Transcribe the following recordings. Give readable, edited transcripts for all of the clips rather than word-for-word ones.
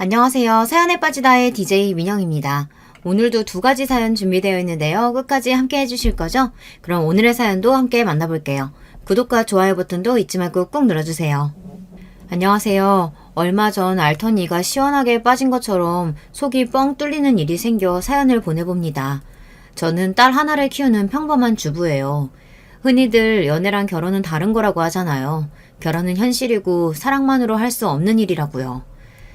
안녕하세요. 사연에 빠지다의 DJ 민영입니다. 오늘도 두 가지 사연 준비되어 있는데요. 끝까지 함께 해주실 거죠? 그럼 오늘의 사연도 함께 만나볼게요. 구독과 좋아요 버튼도 잊지 말고 꾹 눌러주세요. 안녕하세요. 얼마 전 앓던 이가 시원하게 빠진 것처럼 속이 뻥 뚫리는 일이 생겨 사연을 보내봅니다. 저는 딸 하나를 키우는 평범한 주부예요. 흔히들 연애랑 결혼은 다른 거라고 하잖아요. 결혼은 현실이고 사랑만으로 할 수 없는 일이라고요.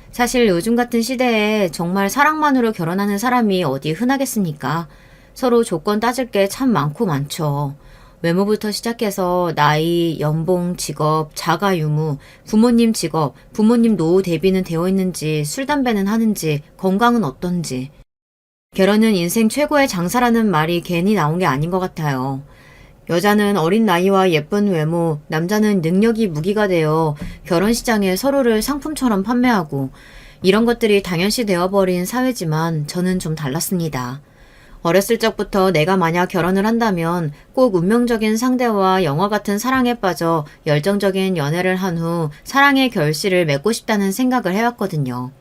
사실 요즘 같은 시대에 정말 사랑만으로 결혼하는 사람이 어디 흔하겠습니까? 서로 조건 따질 게 참 많고 많죠. 외모부터 시작해서 나이, 연봉, 직업, 자가 유무, 부모님 직업, 부모님 노후 대비는 되어 있는지, 술, 담배는 하는지, 건강은 어떤지. 결혼은 인생 최고의 장사라는 말이 괜히 나온 게 아닌 것 같아요. 여자는 어린 나이와 예쁜 외모, 남자는 능력이 무기가 되어 결혼 시장에 서로를 상품처럼 판매하고 이런 것들이 당연시 되어버린 사회지만 저는 좀 달랐습니다. 어렸을 적부터 내가 만약 결혼을 한다면 꼭 운명적인 상대와 영화 같은 사랑에 빠져 열정적인 연애를 한 후 사랑의 결실을 맺고 싶다는 생각을 해왔거든요.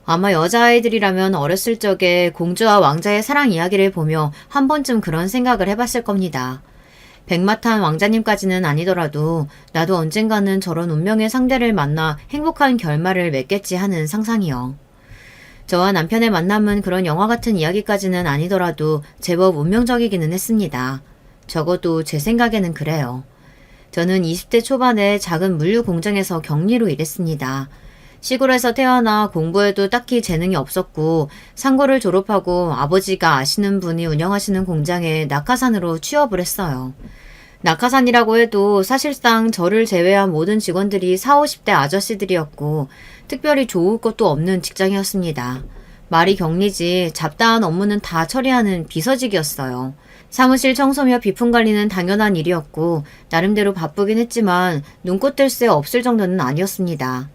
아마 여자아이들이라면 어렸을 적에 공주와 왕자의 사랑 이야기를 보며 한 번쯤 그런 생각을 해봤을 겁니다. 백마탄 왕자님까지는 아니더라도 나도 언젠가는 저런 운명의 상대를 만나 행복한 결말을 맺겠지 하는 상상이요. 저와 남편의 만남은 그런 영화 같은 이야기까지는 아니더라도 제법 운명적이기는 했습니다. 적어도 제 생각에는 그래요. 저는 20대 초반에 작은 물류 공장에서 격리로 일했습니다. 시골에서 태어나 공부에도 딱히 재능이 없었고 상고를 졸업하고 아버지가 아시는 분이 운영하시는 공장에 낙하산으로 취업을 했어요. 낙하산이라고 해도 사실상 저를 제외한 모든 직원들이 40, 50대 아저씨들이었고 특별히 좋을 것도 없는 직장이었습니다. 말이 격리지 잡다한 업무는 다 처리하는 비서직이었어요. 사무실 청소며 비품 관리는 당연한 일이었고 나름대로 바쁘긴 했지만 눈꽃 뜰 새 없을 정도는 아니었습니다.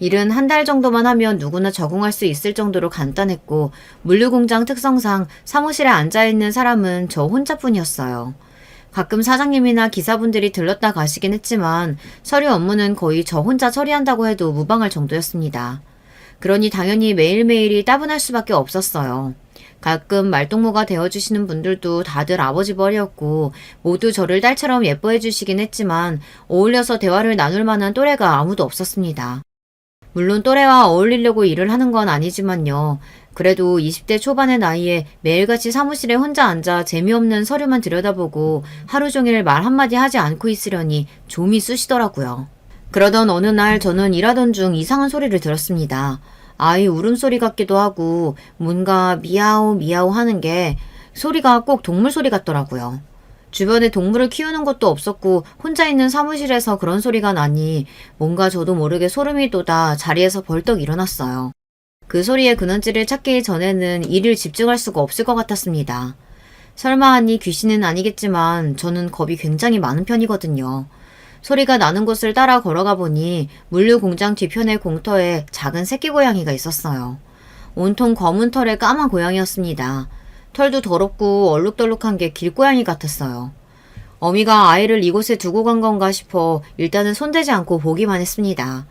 일은 한 달 정도만 하면 누구나 적응할 수 있을 정도로 간단했고 물류공장 특성상 사무실에 앉아있는 사람은 저 혼자뿐이었어요. 가끔 사장님이나 기사분들이 들렀다 가시긴 했지만 서류 업무는 거의 저 혼자 처리한다고 해도 무방할 정도였습니다. 그러니 당연히 매일매일이 따분할 수밖에 없었어요. 가끔 말동무가 되어주시는 분들도 다들 아버지 벌이었고 모두 저를 딸처럼 예뻐해 주시긴 했지만 어울려서 대화를 나눌 만한 또래가 아무도 없었습니다. 물론 또래와 어울리려고 일을 하는 건 아니지만요. 그래도 20대 초반의 나이에 매일같이 사무실에 혼자 앉아 재미없는 서류만 들여다보고 하루 종일 말 한마디 하지 않고 있으려니 좀이 쑤시더라고요. 그러던 어느 날 저는 일하던 중 이상한 소리를 들었습니다. 아이 울음소리 같기도 하고 뭔가 미야오 미야오 하는 게 소리가 꼭 동물 소리 같더라고요. 주변에 동물을 키우는 것도 없었고 혼자 있는 사무실에서 그런 소리가 나니 뭔가 저도 모르게 소름이 돋아 자리에서 벌떡 일어났어요. 그 소리의 근원지를 찾기 전에는 일을 집중할 수가 없을 것 같았습니다. 설마 하니 귀신은 아니겠지만 저는 겁이 굉장히 많은 편이거든요. 소리가 나는 곳을 따라 걸어가 보니 물류 공장 뒤편의 공터에 작은 새끼 고양이가 있었어요. 온통 검은 털의 까만 고양이였습니다. 털도 더럽고 얼룩덜룩한 게 길고양이 같았어요. 어미가 아이를 이곳에 두고 간 건가 싶어 일단은 손대지 않고 보기만 했습니다.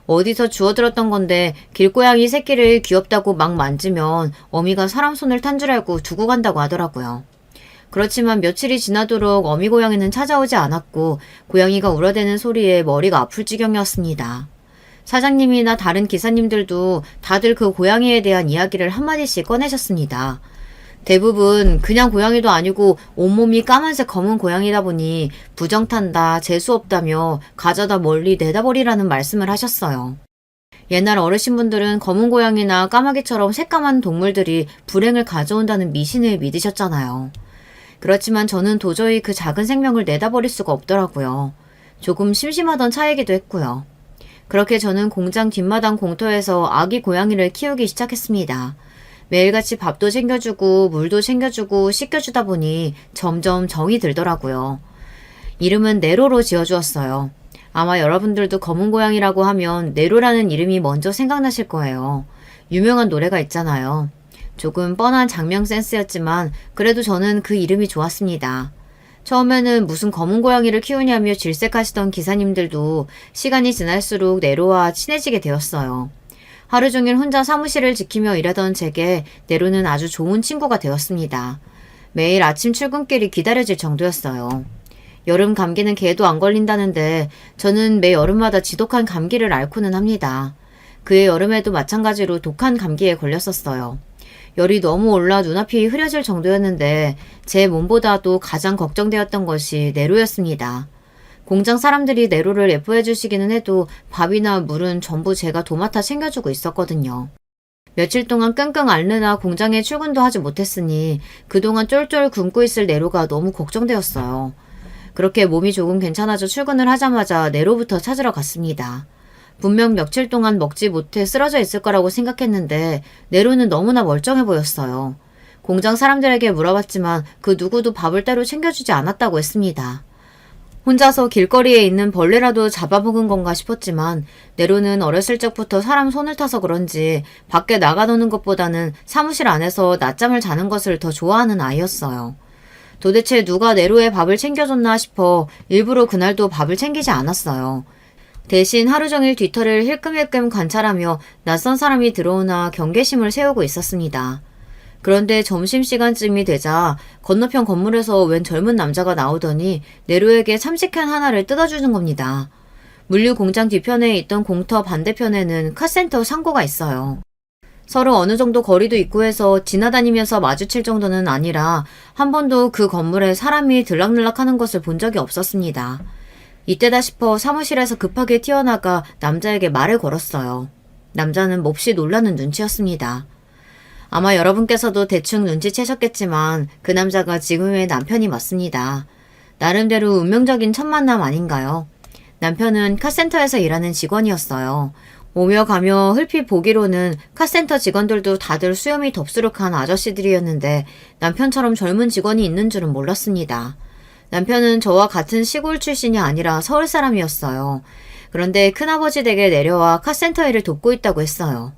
어디서 주워들었던 건데 길고양이 새끼를 귀엽다고 막 만지면 어미가 사람 손을 탄 줄 알고 두고 간다고 하더라고요. 그렇지만 며칠이 지나도록 어미 고양이는 찾아오지 않았고 고양이가 울어대는 소리에 머리가 아플 지경이었습니다. 사장님이나 다른 기사님들도 다들 그 고양이에 대한 이야기를 한마디씩 꺼내셨습니다. 대부분 그냥 고양이도 아니고 온몸이 까만색 검은 고양이다 보니 부정탄다, 재수없다며 가져다 멀리 내다버리라는 말씀을 하셨어요. 옛날 어르신분들은 검은 고양이나 까마귀처럼 새까만 동물들이 불행을 가져온다는 미신을 믿으셨잖아요. 그렇지만 저는 도저히 그 작은 생명을 내다버릴 수가 없더라고요. 조금 심심하던 차이기도 했고요. 그렇게 저는 공장 뒷마당 공터에서 아기 고양이를 키우기 시작했습니다. 매일같이 밥도 챙겨주고 물도 챙겨주고 씻겨주다 보니 점점 정이 들더라고요. 이름은 네로로 지어주었어요. 아마 여러분들도 검은 고양이라고 하면 네로라는 이름이 먼저 생각나실 거예요. 유명한 노래가 있잖아요. 조금 뻔한 장명 센스였지만 그래도 저는 그 이름이 좋았습니다. 처음에는 무슨 검은 고양이를 키우냐며 질색하시던 기사님들도 시간이 지날수록 네로와 친해지게 되었어요. 하루 종일 혼자 사무실을 지키며 일하던 제게 내로는 아주 좋은 친구가 되었습니다. 매일 아침 출근길이 기다려질 정도였어요. 여름 감기는 개도 안 걸린다는데 저는 매 여름마다 지독한 감기를 앓고는 합니다. 그해 여름에도 마찬가지로 독한 감기에 걸렸었어요. 열이 너무 올라 눈앞이 흐려질 정도였는데 제 몸보다도 가장 걱정되었던 것이 내로였습니다. 공장 사람들이 내로를 예뻐해 주시기는 해도 밥이나 물은 전부 제가 도맡아 챙겨주고 있었거든요. 며칠 동안 끙끙 앓느라 공장에 출근도 하지 못했으니 그동안 쫄쫄 굶고 있을 내로가 너무 걱정되었어요. 그렇게 몸이 조금 괜찮아져 출근을 하자마자 내로부터 찾으러 갔습니다. 분명 며칠 동안 먹지 못해 쓰러져 있을 거라고 생각했는데 내로는 너무나 멀쩡해 보였어요. 공장 사람들에게 물어봤지만 그 누구도 밥을 따로 챙겨주지 않았다고 했습니다. 혼자서 길거리에 있는 벌레라도 잡아먹은 건가 싶었지만 내로는 어렸을 적부터 사람 손을 타서 그런지 밖에 나가노는 것보다는 사무실 안에서 낮잠을 자는 것을 더 좋아하는 아이였어요. 도대체 누가 내로의 밥을 챙겨줬나 싶어 일부러 그날도 밥을 챙기지 않았어요. 대신 하루 종일 뒤터를 힐끔힐끔 관찰하며 낯선 사람이 들어오나 경계심을 세우고 있었습니다. 그런데 점심시간쯤이 되자 건너편 건물에서 웬 젊은 남자가 나오더니 내로에게 참치캔 하나를 뜯어주는 겁니다. 물류 공장 뒤편에 있던 공터 반대편에는 카센터 창고가 있어요. 서로 어느 정도 거리도 있고 해서 지나다니면서 마주칠 정도는 아니라 한 번도 그 건물에 사람이 들락날락하는 것을 본 적이 없었습니다. 이때다 싶어 사무실에서 급하게 튀어나가 남자에게 말을 걸었어요. 남자는 몹시 놀라는 눈치였습니다. 아마 여러분께서도 대충 눈치채셨겠지만 그 남자가 지금의 남편이 맞습니다. 나름대로 운명적인 첫 만남 아닌가요? 남편은 카센터에서 일하는 직원이었어요. 오며 가며 흘핏 보기로는 카센터 직원들도 다들 수염이 덥수룩한 아저씨들이었는데 남편처럼 젊은 직원이 있는 줄은 몰랐습니다. 남편은 저와 같은 시골 출신이 아니라 서울 사람이었어요. 그런데 큰아버지 댁에 내려와 카센터 일을 돕고 있다고 했어요.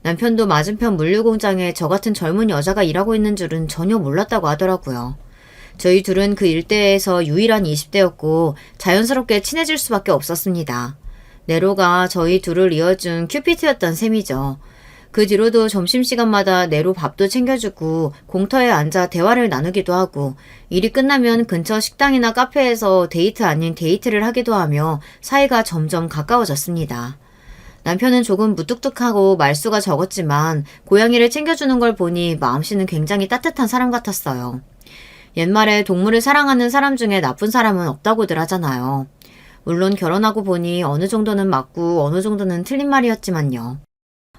남편도 맞은편 물류공장에 저 같은 젊은 여자가 일하고 있는 줄은 전혀 몰랐다고 하더라고요. 저희 둘은 그 일대에서 유일한 20대였고 자연스럽게 친해질 수밖에 없었습니다. 네로가 저희 둘을 이어준 큐피트였던 셈이죠. 그 뒤로도 점심시간마다 네로 밥도 챙겨주고 공터에 앉아 대화를 나누기도 하고 일이 끝나면 근처 식당이나 카페에서 데이트 아닌 데이트를 하기도 하며 사이가 점점 가까워졌습니다. 남편은 조금 무뚝뚝하고 말수가 적었지만 고양이를 챙겨주는 걸 보니 마음씨는 굉장히 따뜻한 사람 같았어요. 옛말에 동물을 사랑하는 사람 중에 나쁜 사람은 없다고들 하잖아요. 물론 결혼하고 보니 어느 정도는 맞고 어느 정도는 틀린 말이었지만요.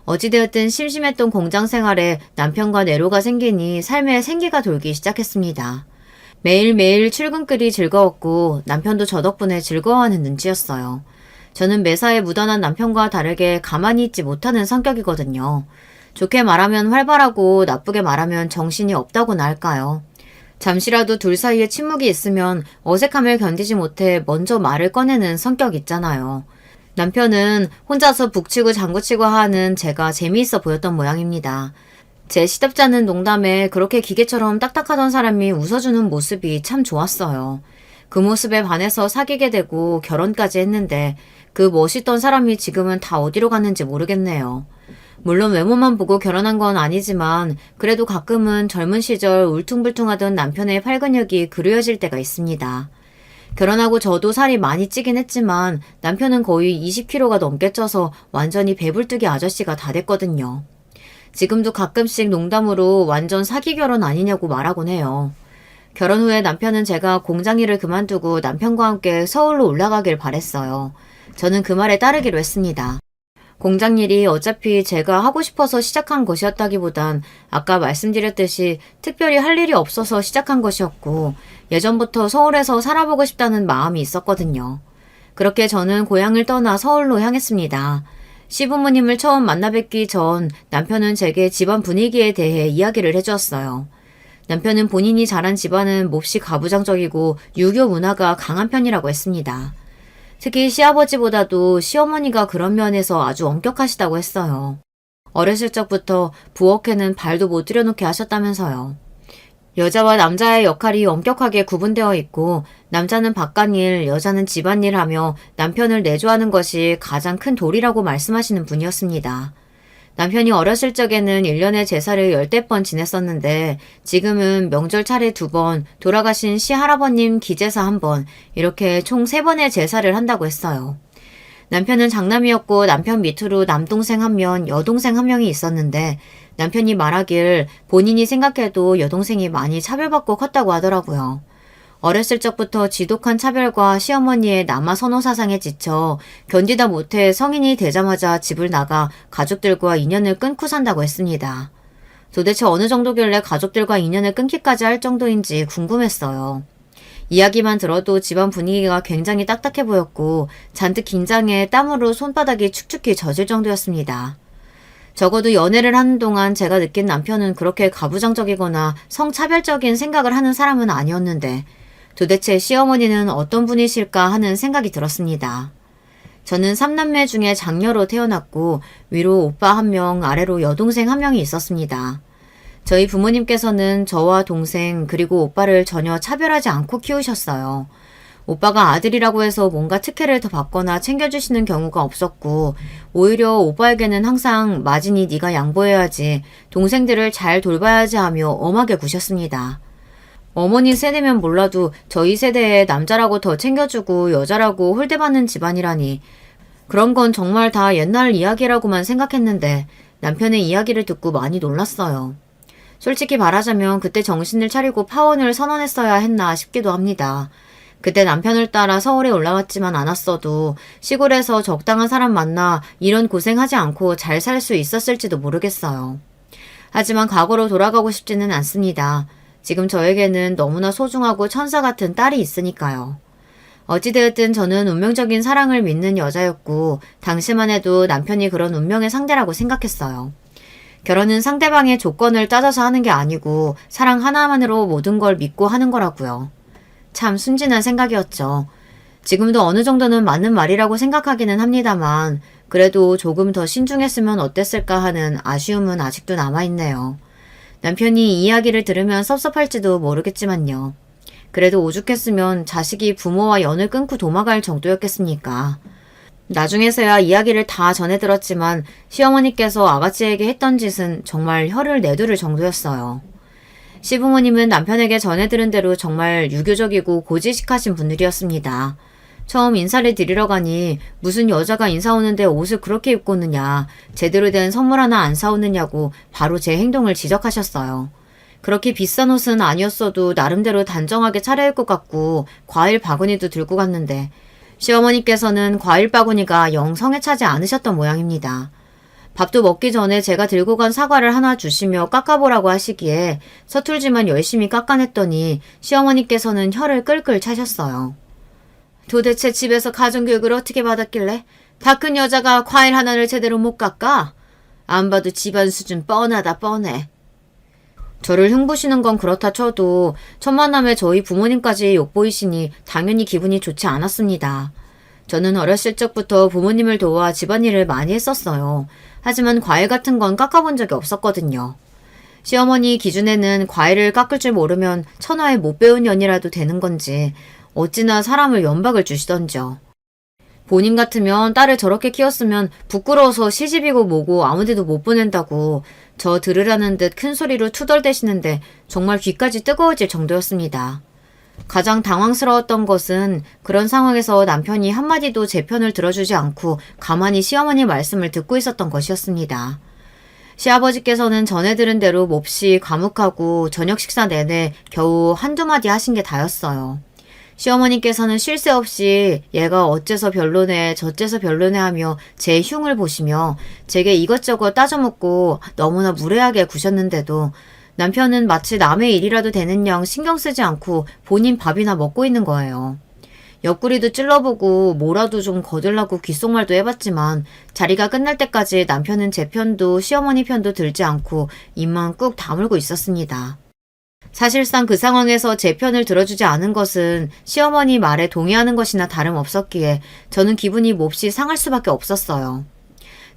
어찌되었든 심심했던 공장 생활에 남편과 내로가 생기니 삶에 생기가 돌기 시작했습니다. 매일매일 출근길이 즐거웠고 남편도 저 덕분에 즐거워하는 눈치였어요. 저는 매사에 묻어난 남편과 다르게 가만히 있지 못하는 성격이거든요. 좋게 말하면 활발하고 나쁘게 말하면 정신이 없다고나 할까요? 잠시라도 둘 사이에 침묵이 있으면 어색함을 견디지 못해 먼저 말을 꺼내는 성격 있잖아요. 남편은 혼자서 북치고 장구치고 하는 제가 재미있어 보였던 모양입니다. 제 시덥잖은 농담에 그렇게 기계처럼 딱딱하던 사람이 웃어주는 모습이 참 좋았어요. 그 모습에 반해서 사귀게 되고 결혼까지 했는데 그 멋있던 사람이 지금은 다 어디로 갔는지 모르겠네요. 물론 외모만 보고 결혼한 건 아니지만 그래도 가끔은 젊은 시절 울퉁불퉁하던 남편의 팔근육이 그리워질 때가 있습니다. 결혼하고 저도 살이 많이 찌긴 했지만 남편은 거의 20kg가 넘게 쪄서 완전히 배불뚝이 아저씨가 다 됐거든요. 지금도 가끔씩 농담으로 완전 사기 결혼 아니냐고 말하곤 해요. 결혼 후에 남편은 제가 공장 일을 그만두고 남편과 함께 서울로 올라가길 바랬어요. 저는 그 말에 따르기로 했습니다. 공장 일이 어차피 제가 하고 싶어서 시작한 것이었다기보단 아까 말씀드렸듯이 특별히 할 일이 없어서 시작한 것이었고 예전부터 서울에서 살아보고 싶다는 마음이 있었거든요. 그렇게 저는 고향을 떠나 서울로 향했습니다. 시부모님을 처음 만나 뵙기 전 남편은 제게 집안 분위기에 대해 이야기를 해주었어요. 남편은 본인이 자란 집안은 몹시 가부장적이고 유교 문화가 강한 편이라고 했습니다. 특히 시아버지보다도 시어머니가 그런 면에서 아주 엄격하시다고 했어요. 어렸을 적부터 부엌에는 발도 못 들여놓게 하셨다면서요. 여자와 남자의 역할이 엄격하게 구분되어 있고 남자는 바깥일, 여자는 집안일 하며 남편을 내조하는 것이 가장 큰 도리라고 말씀하시는 분이었습니다. 남편이 어렸을 적에는 1년에 제사를 10대 번 지냈었는데 지금은 명절 차례 2번, 돌아가신 시할아버님 기제사 1번, 이렇게 총 3번의 제사를 한다고 했어요. 남편은 장남이었고 남편 밑으로 남동생 1명, 여동생 1명이 있었는데 남편이 말하길 본인이 생각해도 여동생이 많이 차별받고 컸다고 하더라고요. 어렸을 적부터 지독한 차별과 시어머니의 남아 선호 사상에 지쳐 견디다 못해 성인이 되자마자 집을 나가 가족들과 인연을 끊고 산다고 했습니다. 도대체 어느 정도길래 가족들과 인연을 끊기까지 할 정도인지 궁금했어요. 이야기만 들어도 집안 분위기가 굉장히 딱딱해 보였고 잔뜩 긴장해 땀으로 손바닥이 축축히 젖을 정도였습니다. 적어도 연애를 하는 동안 제가 느낀 남편은 그렇게 가부장적이거나 성차별적인 생각을 하는 사람은 아니었는데 도대체 시어머니는 어떤 분이실까 하는 생각이 들었습니다. 저는 3남매 중에 장녀로 태어났고 위로 오빠 1명, 아래로 여동생 1명이 있었습니다. 저희 부모님께서는 저와 동생 그리고 오빠를 전혀 차별하지 않고 키우셨어요. 오빠가 아들이라고 해서 뭔가 특혜를 더 받거나 챙겨주시는 경우가 없었고 오히려 오빠에게는 항상 마진이 네가 양보해야지, 동생들을 잘 돌봐야지 하며 엄하게 구셨습니다. 어머니 세대면 몰라도 저희 세대에 남자라고 더 챙겨주고 여자라고 홀대받는 집안이라니 그런 건 정말 다 옛날 이야기라고만 생각했는데 남편의 이야기를 듣고 많이 놀랐어요. 솔직히 말하자면 그때 정신을 차리고 파혼을 선언했어야 했나 싶기도 합니다. 그때 남편을 따라 서울에 올라왔지만 않았어도 시골에서 적당한 사람 만나 이런 고생하지 않고 잘 살 수 있었을지도 모르겠어요. 하지만 과거로 돌아가고 싶지는 않습니다. 지금 저에게는 너무나 소중하고 천사 같은 딸이 있으니까요. 어찌되었든 저는 운명적인 사랑을 믿는 여자였고 당시만 해도 남편이 그런 운명의 상대라고 생각했어요. 결혼은 상대방의 조건을 따져서 하는 게 아니고 사랑 하나만으로 모든 걸 믿고 하는 거라고요. 참 순진한 생각이었죠. 지금도 어느 정도는 맞는 말이라고 생각하기는 합니다만 그래도 조금 더 신중했으면 어땠을까 하는 아쉬움은 아직도 남아있네요. 남편이 이 이야기를 들으면 섭섭할지도 모르겠지만요. 그래도 오죽했으면 자식이 부모와 연을 끊고 도망갈 정도였겠습니까. 나중에서야 이야기를 다 전해 들었지만 시어머니께서 아가씨에게 했던 짓은 정말 혀를 내두를 정도였어요. 시부모님은 남편에게 전해 들은 대로 정말 유교적이고 고지식하신 분들이었습니다. 처음 인사를 드리러 가니 무슨 여자가 인사 오는데 옷을 그렇게 입고 오느냐, 제대로 된 선물 하나 안 사오느냐고 바로 제 행동을 지적하셨어요. 그렇게 비싼 옷은 아니었어도 나름대로 단정하게 차려입고 갔고 과일 바구니도 들고 갔는데 시어머니께서는 과일 바구니가 영 성에 차지 않으셨던 모양입니다. 밥도 먹기 전에 제가 들고 간 사과를 하나 주시며 깎아보라고 하시기에 서툴지만 열심히 깎아냈더니 시어머니께서는 혀를 끌끌 차셨어요. 도대체 집에서 가정교육을 어떻게 받았길래 다 큰 여자가 과일 하나를 제대로 못 깎아? 안 봐도 집안 수준 뻔하다 뻔해. 저를 흉보시는 건 그렇다 쳐도 첫 만남에 저희 부모님까지 욕보이시니 당연히 기분이 좋지 않았습니다. 저는 어렸을 적부터 부모님을 도와 집안일을 많이 했었어요. 하지만 과일 같은 건 깎아본 적이 없었거든요. 시어머니 기준에는 과일을 깎을 줄 모르면 천하에 못 배운 년이라도 되는 건지 어찌나 사람을 연박을 주시던지요. 본인 같으면 딸을 저렇게 키웠으면 부끄러워서 시집이고 뭐고 아무데도 못 보낸다고 저 들으라는 듯 큰 소리로 투덜대시는데 정말 귀까지 뜨거워질 정도였습니다. 가장 당황스러웠던 것은 그런 상황에서 남편이 한마디도 제 편을 들어주지 않고 가만히 시어머니 말씀을 듣고 있었던 것이었습니다. 시아버지께서는 전해 들은 대로 몹시 과묵하고 저녁 식사 내내 겨우 한두 마디 하신 게 다였어요. 시어머니께서는 쉴 새 없이 얘가 어째서 별로네 저째서 별로네 하며 제 흉을 보시며 제게 이것저것 따져묻고 너무나 무례하게 구셨는데도 남편은 마치 남의 일이라도 되는 양 신경 쓰지 않고 본인 밥이나 먹고 있는 거예요. 옆구리도 찔러보고 뭐라도 좀 거들라고 귓속말도 해봤지만 자리가 끝날 때까지 남편은 제 편도 시어머니 편도 들지 않고 입만 꾹 다물고 있었습니다. 사실상 그 상황에서 제 편을 들어주지 않은 것은 시어머니 말에 동의하는 것이나 다름없었기에 저는 기분이 몹시 상할 수밖에 없었어요.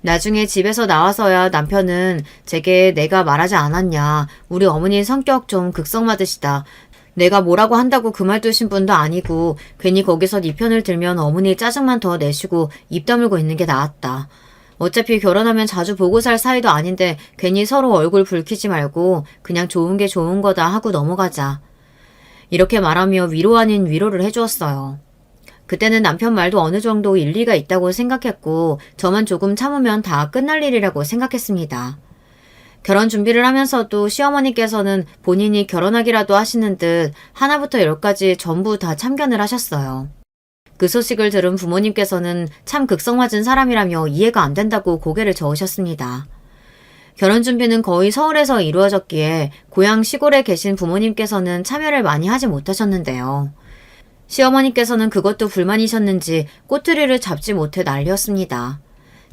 나중에 집에서 나와서야 남편은 제게 내가 말하지 않았냐, 우리 어머니 성격 좀 극성맞으시다, 내가 뭐라고 한다고 그 말 두신 분도 아니고 괜히 거기서 네 편을 들면 어머니 짜증만 더 내시고 입 다물고 있는 게 나았다, 어차피 결혼하면 자주 보고 살 사이도 아닌데 괜히 서로 얼굴 붉히지 말고 그냥 좋은 게 좋은 거다 하고 넘어가자. 이렇게 말하며 위로 아닌 위로를 해주었어요. 그때는 남편 말도 어느 정도 일리가 있다고 생각했고 저만 조금 참으면 다 끝날 일이라고 생각했습니다. 결혼 준비를 하면서도 시어머니께서는 본인이 결혼하기라도 하시는 듯 하나부터 열까지 전부 다 참견을 하셨어요. 그 소식을 들은 부모님께서는 참 극성맞은 사람이라며 이해가 안 된다고 고개를 저으셨습니다. 결혼 준비는 거의 서울에서 이루어졌기에 고향 시골에 계신 부모님께서는 참여를 많이 하지 못하셨는데요. 시어머니께서는 그것도 불만이셨는지 꼬투리를 잡지 못해 난리였습니다.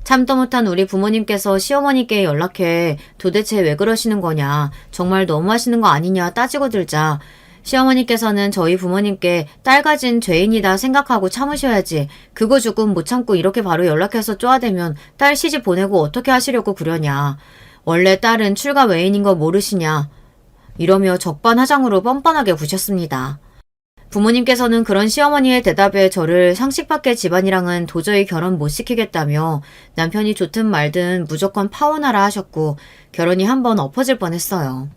참도 못한 우리 부모님께서 시어머니께 연락해 도대체 왜 그러시는 거냐, 정말 너무하시는 거 아니냐 따지고 들자 시어머니께서는 저희 부모님께 딸 가진 죄인이다 생각하고 참으셔야지 그거 조금 못 참고 이렇게 바로 연락해서 쪼아대면 딸 시집 보내고 어떻게 하시려고 그러냐. 원래 딸은 출가 외인인 거 모르시냐. 이러며 적반하장으로 뻔뻔하게 구셨습니다. 부모님께서는 그런 시어머니의 대답에 저를 상식 밖의 집안이랑은 도저히 결혼 못 시키겠다며 남편이 좋든 말든 무조건 파혼하라 하셨고 결혼이 한번 엎어질 뻔했어요.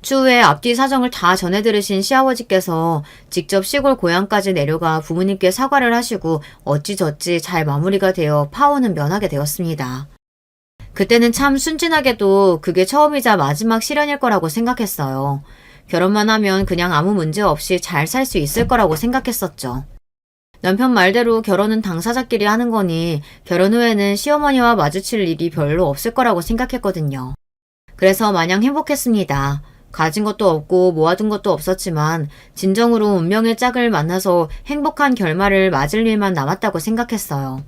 추후에 앞뒤 사정을 다 전해 들으신 시아버지께서 직접 시골 고향까지 내려가 부모님께 사과를 하시고 어찌저찌 잘 마무리가 되어 파혼은 면하게 되었습니다. 그때는 참 순진하게도 그게 처음이자 마지막 실현일 거라고 생각했어요. 결혼만 하면 그냥 아무 문제 없이 잘 살 수 있을 거라고 생각했었죠. 남편 말대로 결혼은 당사자끼리 하는 거니 결혼 후에는 시어머니와 마주칠 일이 별로 없을 거라고 생각했거든요. 그래서 마냥 행복했습니다. 가진 것도 없고 모아둔 것도 없었지만 진정으로 운명의 짝을 만나서 행복한 결말을 맞을 일만 남았다고 생각했어요.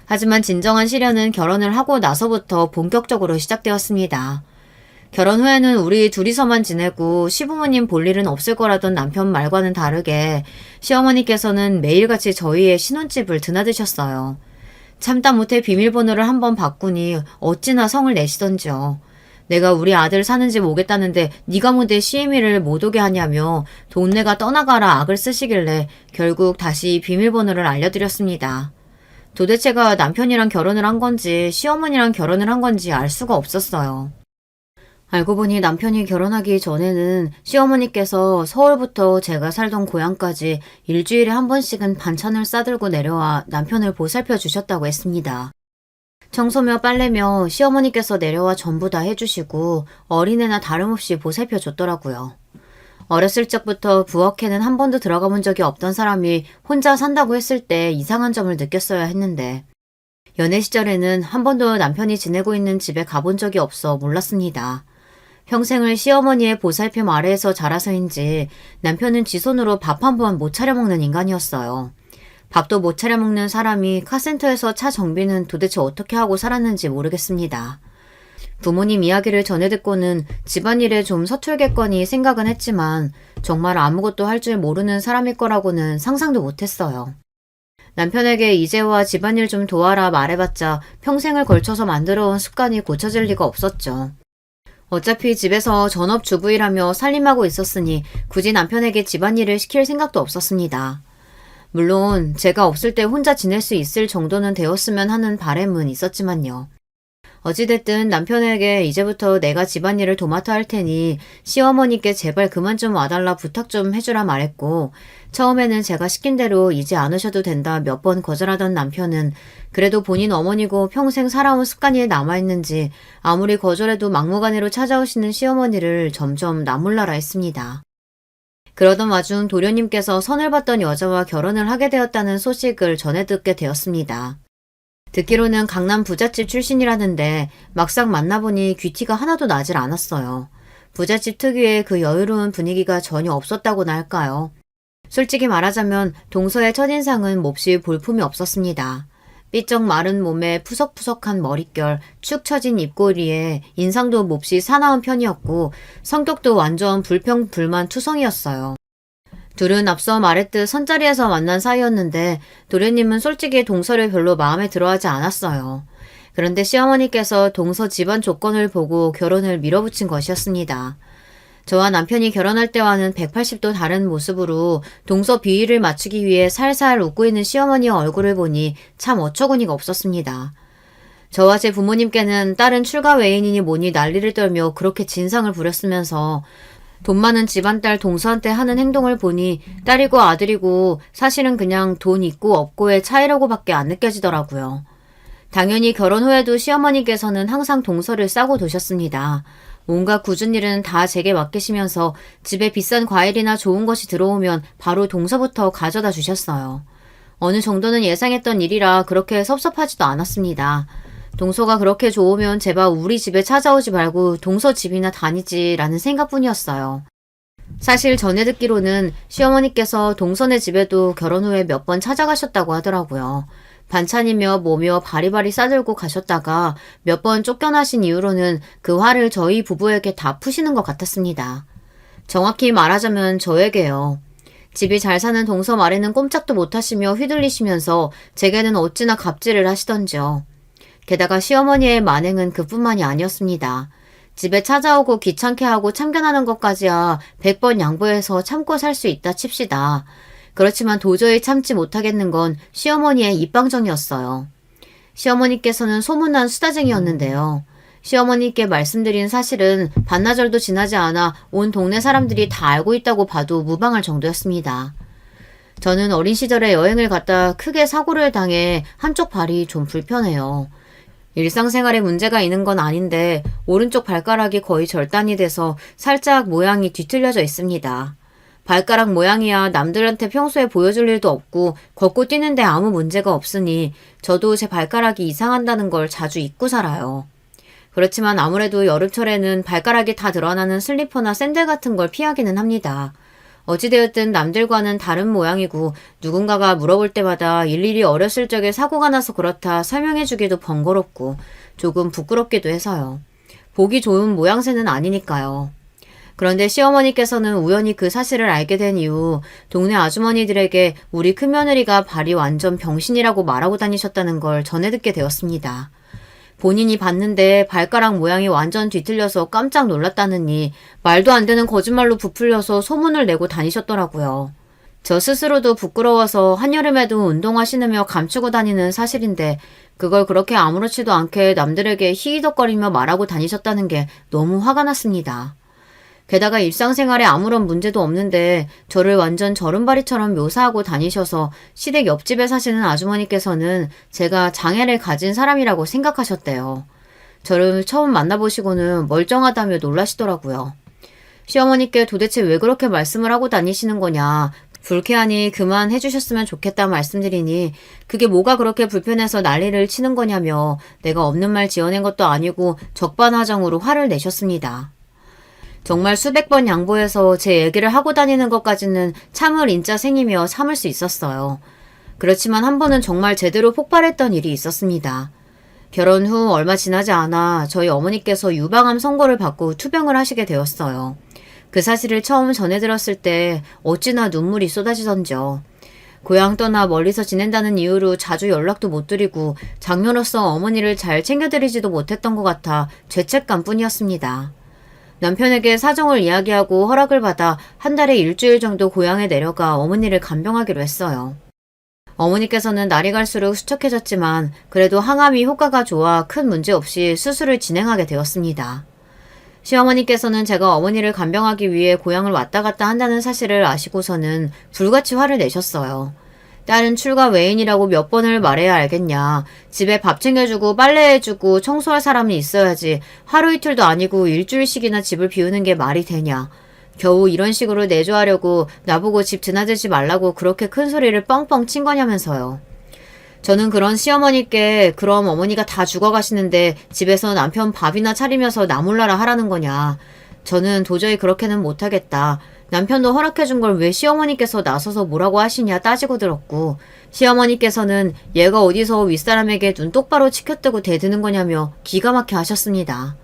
하지만 진정한 시련은 결혼을 하고 나서부터 본격적으로 시작되었습니다. 결혼 후에는 우리 둘이서만 지내고 시부모님 볼 일은 없을 거라던 남편 말과는 다르게 시어머니께서는 매일같이 저희의 신혼집을 드나드셨어요. 참다 못해 비밀번호를 한번 바꾸니 어찌나 성을 내시던지요. 내가 우리 아들 사는 집 오겠다는데 네가 뭔데 시애미를 못 오게 하냐며 동네가 떠나가라 악을 쓰시길래 결국 다시 비밀번호를 알려드렸습니다. 도대체가 남편이랑 결혼을 한 건지 시어머니랑 결혼을 한 건지 알 수가 없었어요. 알고 보니 남편이 결혼하기 전에는 시어머니께서 서울부터 제가 살던 고향까지 일주일에 한 번씩은 반찬을 싸들고 내려와 남편을 보살펴 주셨다고 했습니다. 청소며 빨래며 시어머니께서 내려와 전부 다 해주시고 어린애나 다름없이 보살펴 줬더라고요. 어렸을 적부터 부엌에는 한 번도 들어가 본 적이 없던 사람이 혼자 산다고 했을 때 이상한 점을 느꼈어야 했는데 연애 시절에는 한 번도 남편이 지내고 있는 집에 가본 적이 없어 몰랐습니다. 평생을 시어머니의 보살핌 아래에서 자라서인지 남편은 지 손으로 밥 한 번 못 차려 먹는 인간이었어요. 밥도 못 차려 먹는 사람이 카센터에서 차 정비는 도대체 어떻게 하고 살았는지 모르겠습니다. 부모님 이야기를 전해 듣고는 집안일에 좀 서툴겠거니 생각은 했지만 정말 아무것도 할 줄 모르는 사람일 거라고는 상상도 못했어요. 남편에게 이제와 집안일 좀 도와라 말해봤자 평생을 걸쳐서 만들어온 습관이 고쳐질 리가 없었죠. 어차피 집에서 전업주부이라며 살림하고 있었으니 굳이 남편에게 집안일을 시킬 생각도 없었습니다. 물론 제가 없을 때 혼자 지낼 수 있을 정도는 되었으면 하는 바람은 있었지만요. 어찌됐든 남편에게 이제부터 내가 집안일을 도맡아 할 테니 시어머니께 제발 그만 좀 와달라 부탁 좀 해주라 말했고 처음에는 제가 시킨 대로 이제 안 오셔도 된다 몇 번 거절하던 남편은 그래도 본인 어머니고 평생 살아온 습관이 남아있는지 아무리 거절해도 막무가내로 찾아오시는 시어머니를 점점 나몰라라 했습니다. 그러던 와중 도련님께서 선을 봤던 여자와 결혼을 하게 되었다는 소식을 전해 듣게 되었습니다. 듣기로는 강남 부잣집 출신이라는데 막상 만나보니 귀티가 하나도 나질 않았어요. 부잣집 특유의 그 여유로운 분위기가 전혀 없었다고나 할까요? 솔직히 말하자면 동서의 첫인상은 몹시 볼품이 없었습니다. 삐쩍 마른 몸에 푸석푸석한 머릿결, 축 처진 입꼬리에 인상도 몹시 사나운 편이었고 성격도 완전 불평불만 투성이었어요. 둘은 앞서 말했듯 선자리에서 만난 사이였는데 도련님은 솔직히 동서를 별로 마음에 들어하지 않았어요. 그런데 시어머니께서 동서 집안 조건을 보고 결혼을 밀어붙인 것이었습니다. 저와 남편이 결혼할 때와는 180도 다른 모습으로 동서 비위를 맞추기 위해 살살 웃고 있는 시어머니의 얼굴을 보니 참 어처구니가 없었습니다. 저와 제 부모님께는 딸은 출가 외인이니 뭐니 난리를 떨며 그렇게 진상을 부렸으면서 돈 많은 집안딸 동서한테 하는 행동을 보니 딸이고 아들이고 사실은 그냥 돈 있고 없고의 차이라고밖에 안 느껴지더라고요. 당연히 결혼 후에도 시어머니께서는 항상 동서를 싸고 도셨습니다. 온갖 굳은 일은 다 제게 맡기시면서 집에 비싼 과일이나 좋은 것이 들어오면 바로 동서부터 가져다 주셨어요. 어느 정도는 예상했던 일이라 그렇게 섭섭하지도 않았습니다. 동서가 그렇게 좋으면 제발 우리 집에 찾아오지 말고 동서 집이나 다니지라는 생각뿐이었어요. 사실 전에 듣기로는 시어머니께서 동서네 집에도 결혼 후에 몇 번 찾아가셨다고 하더라고요. 반찬이며 뭐며 바리바리 싸들고 가셨다가 몇 번 쫓겨나신 이후로는 그 화를 저희 부부에게 다 푸시는 것 같았습니다. 정확히 말하자면 저에게요. 집이 잘 사는 동서 말에는 꼼짝도 못하시며 휘둘리시면서 제게는 어찌나 갑질을 하시던지요. 게다가 시어머니의 만행은 그뿐만이 아니었습니다. 집에 찾아오고 귀찮게 하고 참견하는 것까지야 100번 양보해서 참고 살 수 있다 칩시다. 그렇지만 도저히 참지 못하겠는 건 시어머니의 입방정이었어요. 시어머니께서는 소문난 수다쟁이였는데요. 시어머니께 말씀드린 사실은 반나절도 지나지 않아 온 동네 사람들이 다 알고 있다고 봐도 무방할 정도였습니다. 저는 어린 시절에 여행을 갔다 크게 사고를 당해 한쪽 발이 좀 불편해요. 일상생활에 문제가 있는 건 아닌데 오른쪽 발가락이 거의 절단이 돼서 살짝 모양이 뒤틀려져 있습니다. 발가락 모양이야 남들한테 평소에 보여줄 일도 없고 걷고 뛰는데 아무 문제가 없으니 저도 제 발가락이 이상한다는 걸 자주 잊고 살아요. 그렇지만 아무래도 여름철에는 발가락이 다 드러나는 슬리퍼나 샌들 같은 걸 피하기는 합니다. 어찌되었든 남들과는 다른 모양이고 누군가가 물어볼 때마다 일일이 어렸을 적에 사고가 나서 그렇다 설명해주기도 번거롭고 조금 부끄럽기도 해서요. 보기 좋은 모양새는 아니니까요. 그런데 시어머니께서는 우연히 그 사실을 알게 된 이후 동네 아주머니들에게 우리 큰며느리가 발이 완전 병신이라고 말하고 다니셨다는 걸 전해 듣게 되었습니다. 본인이 봤는데 발가락 모양이 완전 뒤틀려서 깜짝 놀랐다느니 말도 안 되는 거짓말로 부풀려서 소문을 내고 다니셨더라고요. 저 스스로도 부끄러워서 한여름에도 운동화 신으며 감추고 다니는 사실인데 그걸 그렇게 아무렇지도 않게 남들에게 히히덕거리며 말하고 다니셨다는 게 너무 화가 났습니다. 게다가 일상생활에 아무런 문제도 없는데 저를 완전 저른바리처럼 묘사하고 다니셔서 시댁 옆집에 사시는 아주머니께서는 제가 장애를 가진 사람이라고 생각하셨대요. 저를 처음 만나보시고는 멀쩡하다며 놀라시더라고요. 시어머니께 도대체 왜 그렇게 말씀을 하고 다니시는 거냐, 불쾌하니 그만해주셨으면 좋겠다 말씀드리니 그게 뭐가 그렇게 불편해서 난리를 치는 거냐며 내가 없는 말 지어낸 것도 아니고 적반하장으로 화를 내셨습니다. 정말 수백 번 양보해서 제 얘기를 하고 다니는 것까지는 참을 인자생이며 참을 수 있었어요. 그렇지만 한 번은 정말 제대로 폭발했던 일이 있었습니다. 결혼 후 얼마 지나지 않아 저희 어머니께서 유방암 선고를 받고 투병을 하시게 되었어요. 그 사실을 처음 전해 들었을 때 어찌나 눈물이 쏟아지던지요. 고향 떠나 멀리서 지낸다는 이유로 자주 연락도 못 드리고 장녀로서 어머니를 잘 챙겨드리지도 못했던 것 같아 죄책감 뿐이었습니다. 남편에게 사정을 이야기하고 허락을 받아 한 달에 일주일 정도 고향에 내려가 어머니를 간병하기로 했어요. 어머니께서는 날이 갈수록 수척해졌지만 그래도 항암이 효과가 좋아 큰 문제 없이 수술을 진행하게 되었습니다. 시어머니께서는 제가 어머니를 간병하기 위해 고향을 왔다 갔다 한다는 사실을 아시고서는 불같이 화를 내셨어요. 딸은 출가 외인이라고 몇 번을 말해야 알겠냐. 집에 밥 챙겨주고 빨래해주고 청소할 사람이 있어야지 하루 이틀도 아니고 일주일씩이나 집을 비우는 게 말이 되냐. 겨우 이런 식으로 내조하려고 나보고 집 드나들지 말라고 그렇게 큰 소리를 뻥뻥 친 거냐면서요. 저는 그런 시어머니께 그럼 어머니가 다 죽어가시는데 집에서 남편 밥이나 차리면서 나 몰라라 하라는 거냐. 저는 도저히 그렇게는 못하겠다. 남편도 허락해준 걸 왜 시어머니께서 나서서 뭐라고 하시냐 따지고 들었고 시어머니께서는 얘가 어디서 윗사람에게 눈 똑바로 치켜뜨고 대드는 거냐며 기가 막혀 하셨습니다.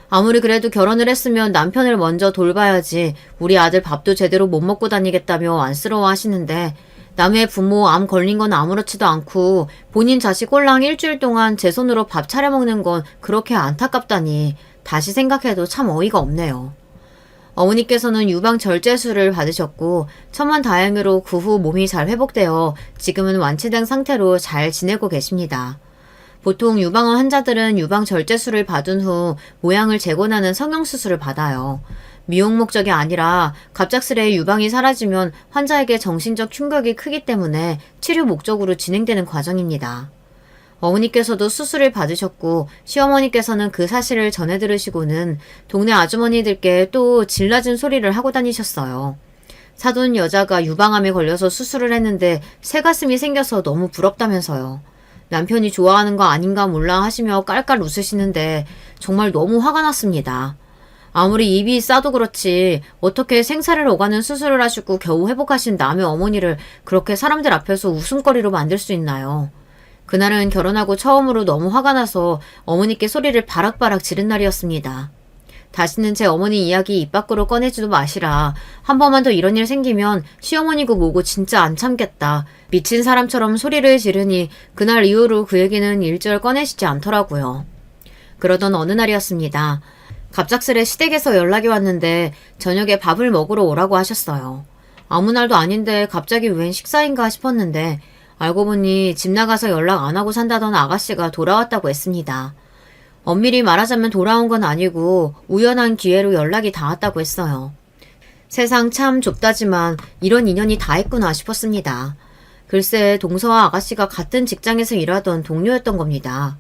아무리 그래도 결혼을 했으면 남편을 먼저 돌봐야지 우리 아들 밥도 제대로 못 먹고 다니겠다며 안쓰러워 하시는데 남의 부모 암 걸린 건 아무렇지도 않고 본인 자식 꼴랑 일주일 동안 제 손으로 밥 차려 먹는 건 그렇게 안타깝다니 다시 생각해도 참 어이가 없네요. 어머니께서는 유방절제술을 받으셨고 천만다행으로 그 후 몸이 잘 회복되어 지금은 완치된 상태로 잘 지내고 계십니다. 보통 유방암 환자들은 유방 절제술을 받은 후 모양을 재건하는 성형수술을 받아요. 미용 목적이 아니라 갑작스레 유방이 사라지면 환자에게 정신적 충격이 크기 때문에 치료 목적으로 진행되는 과정입니다. 어머니께서도 수술을 받으셨고 시어머니께서는 그 사실을 전해 들으시고는 동네 아주머니들께 또 질낮은 소리를 하고 다니셨어요. 사돈 여자가 유방암에 걸려서 수술을 했는데 새가슴이 생겨서 너무 부럽다면서요. 남편이 좋아하는 거 아닌가 몰라 하시며 깔깔 웃으시는데 정말 너무 화가 났습니다. 아무리 입이 싸도 그렇지 어떻게 생사를 오가는 수술을 하시고 겨우 회복하신 남의 어머니를 그렇게 사람들 앞에서 웃음거리로 만들 수 있나요? 그날은 결혼하고 처음으로 너무 화가 나서 어머니께 소리를 바락바락 지른 날이었습니다. 다시는 제 어머니 이야기 입 밖으로 꺼내지도 마시라. 한 번만 더 이런 일 생기면 시어머니고 뭐고 진짜 안 참겠다. 미친 사람처럼 소리를 지르니 그날 이후로 그 얘기는 일절 꺼내시지 않더라고요. 그러던 어느 날이었습니다. 갑작스레 시댁에서 연락이 왔는데 저녁에 밥을 먹으러 오라고 하셨어요. 아무 날도 아닌데 갑자기 웬 식사인가 싶었는데 알고 보니 집 나가서 연락 안 하고 산다던 아가씨가 돌아왔다고 했습니다. 엄밀히 말하자면 돌아온 건 아니고 우연한 기회로 연락이 닿았다고 했어요. 세상 참 좁다지만 이런 인연이 다 있구나 싶었습니다. 글쎄 동서와 아가씨가 같은 직장에서 일하던 동료였던 겁니다.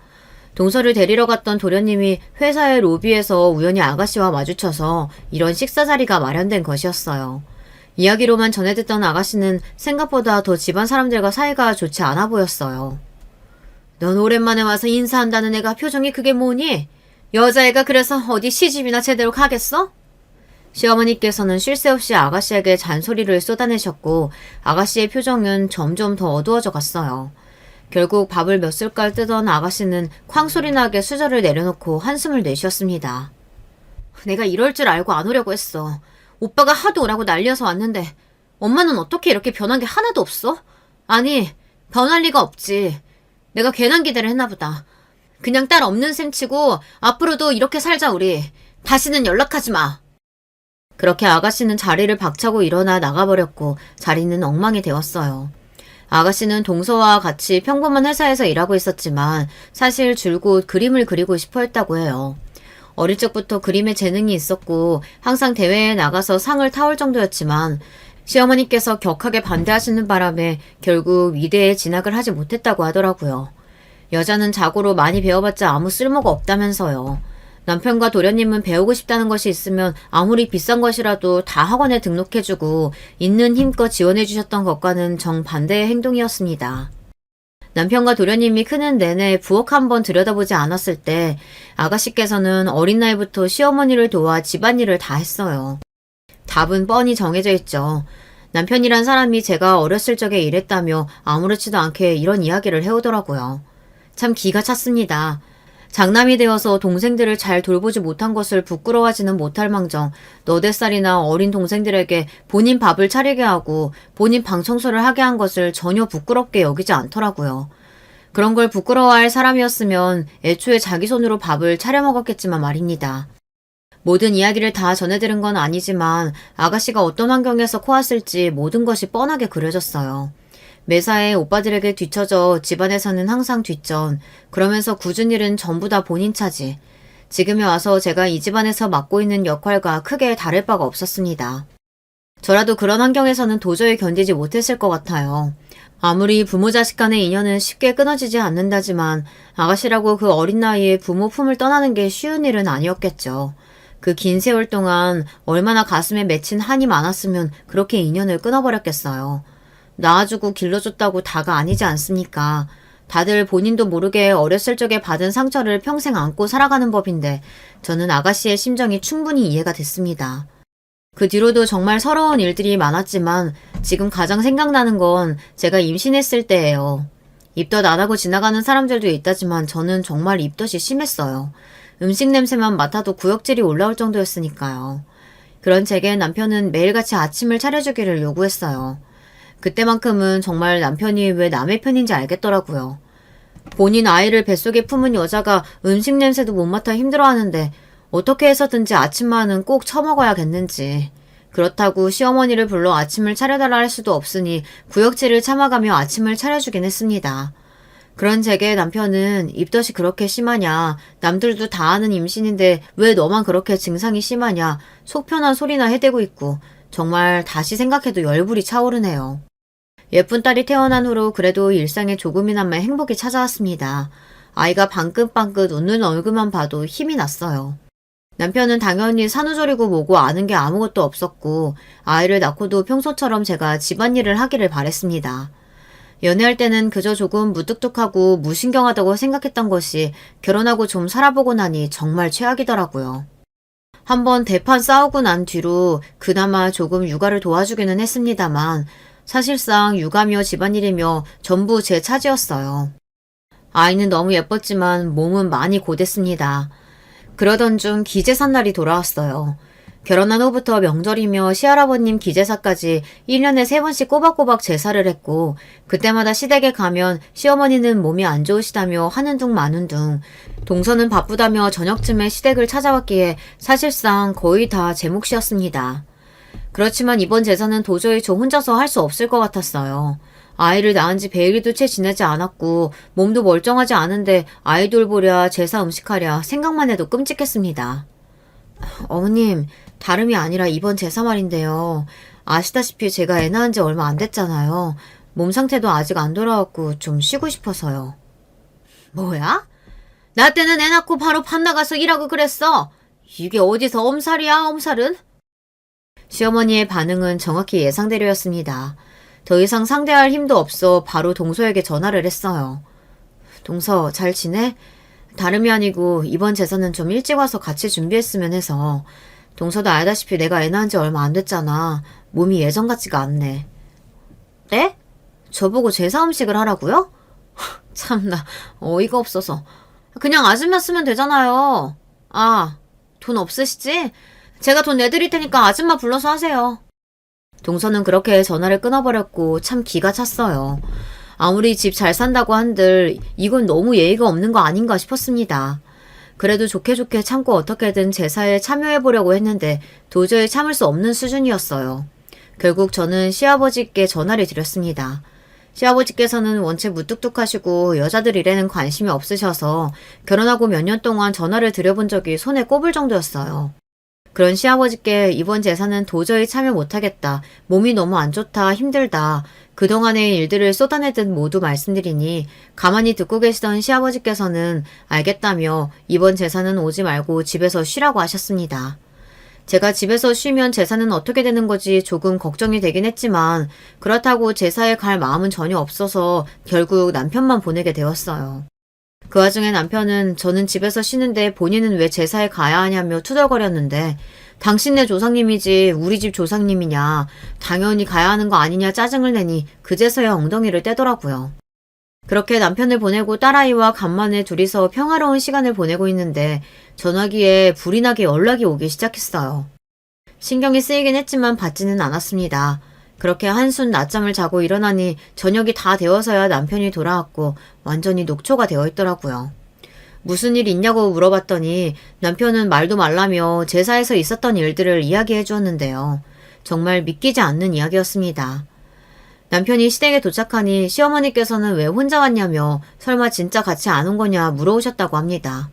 동서를 데리러 갔던 도련님이 회사의 로비에서 우연히 아가씨와 마주쳐서 이런 식사 자리가 마련된 것이었어요. 이야기로만 전해 듣던 아가씨는 생각보다 더 집안 사람들과 사이가 좋지 않아 보였어요. 넌 오랜만에 와서 인사한다는 애가 표정이 그게 뭐니? 여자애가 그래서 어디 시집이나 제대로 가겠어? 시어머니께서는 쉴 새 없이 아가씨에게 잔소리를 쏟아내셨고 아가씨의 표정은 점점 더 어두워져 갔어요. 결국 밥을 몇 숟갈 뜨던 아가씨는 쾅소리 나게 수저를 내려놓고 한숨을 내쉬었습니다. 내가 이럴 줄 알고 안 오려고 했어. 오빠가 하도 오라고 날려서 왔는데 엄마는 어떻게 이렇게 변한 게 하나도 없어? 아니, 변할 리가 없지. 내가 괜한 기대를 했나 보다. 그냥 딸 없는 셈 치고 앞으로도 이렇게 살자 우리. 다시는 연락하지 마. 그렇게 아가씨는 자리를 박차고 일어나 나가버렸고 자리는 엉망이 되었어요. 아가씨는 동서와 같이 평범한 회사에서 일하고 있었지만 사실 줄곧 그림을 그리고 싶어 했다고 해요. 어릴 적부터 그림에 재능이 있었고 항상 대회에 나가서 상을 타올 정도였지만 시어머니께서 격하게 반대하시는 바람에 결국 위대에 진학을 하지 못했다고 하더라고요. 여자는 자고로 많이 배워봤자 아무 쓸모가 없다면서요. 남편과 도련님은 배우고 싶다는 것이 있으면 아무리 비싼 것이라도 다 학원에 등록해주고 있는 힘껏 지원해주셨던 것과는 정반대의 행동이었습니다. 남편과 도련님이 크는 내내 부엌 한번 들여다보지 않았을 때 아가씨께서는 어린 나이부터 시어머니를 도와 집안일을 다 했어요. 답은 뻔히 정해져 있죠. 남편이란 사람이 제가 어렸을 적에 이랬다며 아무렇지도 않게 이런 이야기를 해오더라고요. 참 기가 찼습니다. 장남이 되어서 동생들을 잘 돌보지 못한 것을 부끄러워하지는 못할 망정 너댓 살이나 어린 동생들에게 본인 밥을 차리게 하고 본인 방 청소를 하게 한 것을 전혀 부끄럽게 여기지 않더라고요. 그런 걸 부끄러워할 사람이었으면 애초에 자기 손으로 밥을 차려 먹었겠지만 말입니다. 모든 이야기를 다 전해들은 건 아니지만 아가씨가 어떤 환경에서 코았을지 모든 것이 뻔하게 그려졌어요. 매사에 오빠들에게 뒤처져 집안에서는 항상 뒷전, 그러면서 굳은 일은 전부 다 본인 차지. 지금에 와서 제가 이 집안에서 맡고 있는 역할과 크게 다를 바가 없었습니다. 저라도 그런 환경에서는 도저히 견디지 못했을 것 같아요. 아무리 부모 자식 간의 인연은 쉽게 끊어지지 않는다지만 아가씨라고 그 어린 나이에 부모 품을 떠나는 게 쉬운 일은 아니었겠죠. 그 긴 세월 동안 얼마나 가슴에 맺힌 한이 많았으면 그렇게 인연을 끊어버렸겠어요. 낳아주고 길러줬다고 다가 아니지 않습니까? 다들 본인도 모르게 어렸을 적에 받은 상처를 평생 안고 살아가는 법인데 저는 아가씨의 심정이 충분히 이해가 됐습니다. 그 뒤로도 정말 서러운 일들이 많았지만 지금 가장 생각나는 건 제가 임신했을 때예요. 입덧 안 하고 지나가는 사람들도 있다지만 저는 정말 입덧이 심했어요. 음식 냄새만 맡아도 구역질이 올라올 정도였으니까요. 그런 제게 남편은 매일같이 아침을 차려주기를 요구했어요. 그때만큼은 정말 남편이 왜 남의 편인지 알겠더라고요. 본인 아이를 뱃속에 품은 여자가 음식 냄새도 못 맡아 힘들어하는데 어떻게 해서든지 아침만은 꼭 처먹어야겠는지. 그렇다고 시어머니를 불러 아침을 차려달라 할 수도 없으니 구역질을 참아가며 아침을 차려주긴 했습니다. 그런 제게 남편은 입덧이 그렇게 심하냐, 남들도 다 아는 임신인데 왜 너만 그렇게 증상이 심하냐, 속 편한 소리나 해대고 있고 정말 다시 생각해도 열불이 차오르네요. 예쁜 딸이 태어난 후로 그래도 일상에 조금이나마 행복이 찾아왔습니다. 아이가 방긋방긋 웃는 얼굴만 봐도 힘이 났어요. 남편은 당연히 산후조리고 뭐고 아는 게 아무것도 없었고 아이를 낳고도 평소처럼 제가 집안일을 하기를 바랬습니다. 연애할 때는 그저 조금 무뚝뚝하고 무신경하다고 생각했던 것이 결혼하고 좀 살아보고 나니 정말 최악이더라고요. 한번 대판 싸우고 난 뒤로 그나마 조금 육아를 도와주기는 했습니다만 사실상 육아며 집안일이며 전부 제 차지였어요. 아이는 너무 예뻤지만 몸은 많이 고됐습니다. 그러던 중 기제사 날이 돌아왔어요. 결혼한 후부터 명절이며 시할아버님 기제사까지 1년에 3번씩 꼬박꼬박 제사를 했고 그때마다 시댁에 가면 시어머니는 몸이 안 좋으시다며 하는 둥 마는 둥 동서는 바쁘다며 저녁쯤에 시댁을 찾아왔기에 사실상 거의 다 제 몫이었습니다. 그렇지만 이번 제사는 도저히 저 혼자서 할 수 없을 것 같았어요. 아이를 낳은 지 100일도 채 지내지 않았고 몸도 멀쩡하지 않은데 아이 돌보랴 제사 음식하랴 생각만 해도 끔찍했습니다. 어머님, 다름이 아니라 이번 제사 말인데요. 아시다시피 제가 애 낳은 지 얼마 안 됐잖아요. 몸 상태도 아직 안 돌아왔고 좀 쉬고 싶어서요. 뭐야? 나 때는 애 낳고 바로 밭 나가서 일하고 그랬어. 이게 어디서 엄살이야, 엄살은? 시어머니의 반응은 정확히 예상대로였습니다. 더 이상 상대할 힘도 없어 바로 동서에게 전화를 했어요. 동서, 잘 지내? 다름이 아니고 이번 제사는 좀 일찍 와서 같이 준비했으면 해서. 동서도 알다시피 내가 애 낳은 지 얼마 안 됐잖아. 몸이 예전 같지가 않네. 네? 저보고 제사 음식을 하라고요? 참나 어이가 없어서. 그냥 아줌마 쓰면 되잖아요. 아, 돈 없으시지? 제가 돈 내드릴 테니까 아줌마 불러서 하세요. 동서는 그렇게 전화를 끊어버렸고 참 기가 찼어요. 아무리 집 잘 산다고 한들 이건 너무 예의가 없는 거 아닌가 싶었습니다. 그래도 좋게 좋게 참고 어떻게든 제사에 참여해보려고 했는데 도저히 참을 수 없는 수준이었어요. 결국 저는 시아버지께 전화를 드렸습니다. 시아버지께서는 원체 무뚝뚝하시고 여자들 일에는 관심이 없으셔서 결혼하고 몇 년 동안 전화를 드려본 적이 손에 꼽을 정도였어요. 그런 시아버지께 이번 제사는 도저히 참여 못하겠다. 몸이 너무 안 좋다. 힘들다. 그동안의 일들을 쏟아내듯 모두 말씀드리니 가만히 듣고 계시던 시아버지께서는 알겠다며 이번 제사는 오지 말고 집에서 쉬라고 하셨습니다. 제가 집에서 쉬면 제사는 어떻게 되는 거지 조금 걱정이 되긴 했지만 그렇다고 제사에 갈 마음은 전혀 없어서 결국 남편만 보내게 되었어요. 그 와중에 남편은 저는 집에서 쉬는데 본인은 왜 제사에 가야 하냐며 투덜거렸는데 당신네 조상님이지 우리 집 조상님이냐 당연히 가야 하는 거 아니냐 짜증을 내니 그제서야 엉덩이를 떼더라고요. 그렇게 남편을 보내고 딸아이와 간만에 둘이서 평화로운 시간을 보내고 있는데 전화기에 불이 나게 연락이 오기 시작했어요. 신경이 쓰이긴 했지만 받지는 않았습니다. 그렇게 한숨 낮잠을 자고 일어나니 저녁이 다 되어서야 남편이 돌아왔고 완전히 녹초가 되어 있더라고요. 무슨 일 있냐고 물어봤더니 남편은 말도 말라며 제사에서 있었던 일들을 이야기해 주었는데요. 정말 믿기지 않는 이야기였습니다. 남편이 시댁에 도착하니 시어머니께서는 왜 혼자 왔냐며 설마 진짜 같이 안 온 거냐 물어오셨다고 합니다.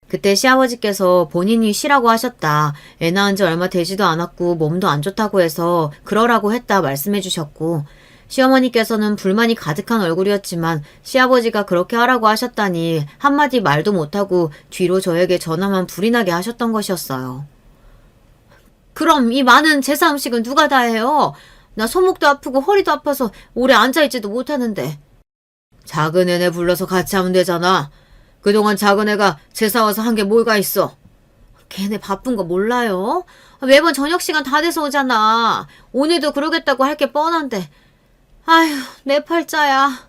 그때 시아버지께서 본인이 쉬라고 하셨다. 애 낳은 지 얼마 되지도 않았고 몸도 안 좋다고 해서 그러라고 했다 말씀해 주셨고 시어머니께서는 불만이 가득한 얼굴이었지만 시아버지가 그렇게 하라고 하셨다니 한마디 말도 못하고 뒤로 저에게 전화만 불이 나게 하셨던 것이었어요. 그럼 이 많은 제사 음식은 누가 다 해요? 나 손목도 아프고 허리도 아파서 오래 앉아있지도 못하는데. 작은 애네 불러서 같이 하면 되잖아. 그동안 작은 애가 제사 와서 한 게 뭐가 있어? 걔네 바쁜 거 몰라요? 매번 저녁 시간 다 돼서 오잖아. 오늘도 그러겠다고 할 게 뻔한데. 아휴, 내 팔자야.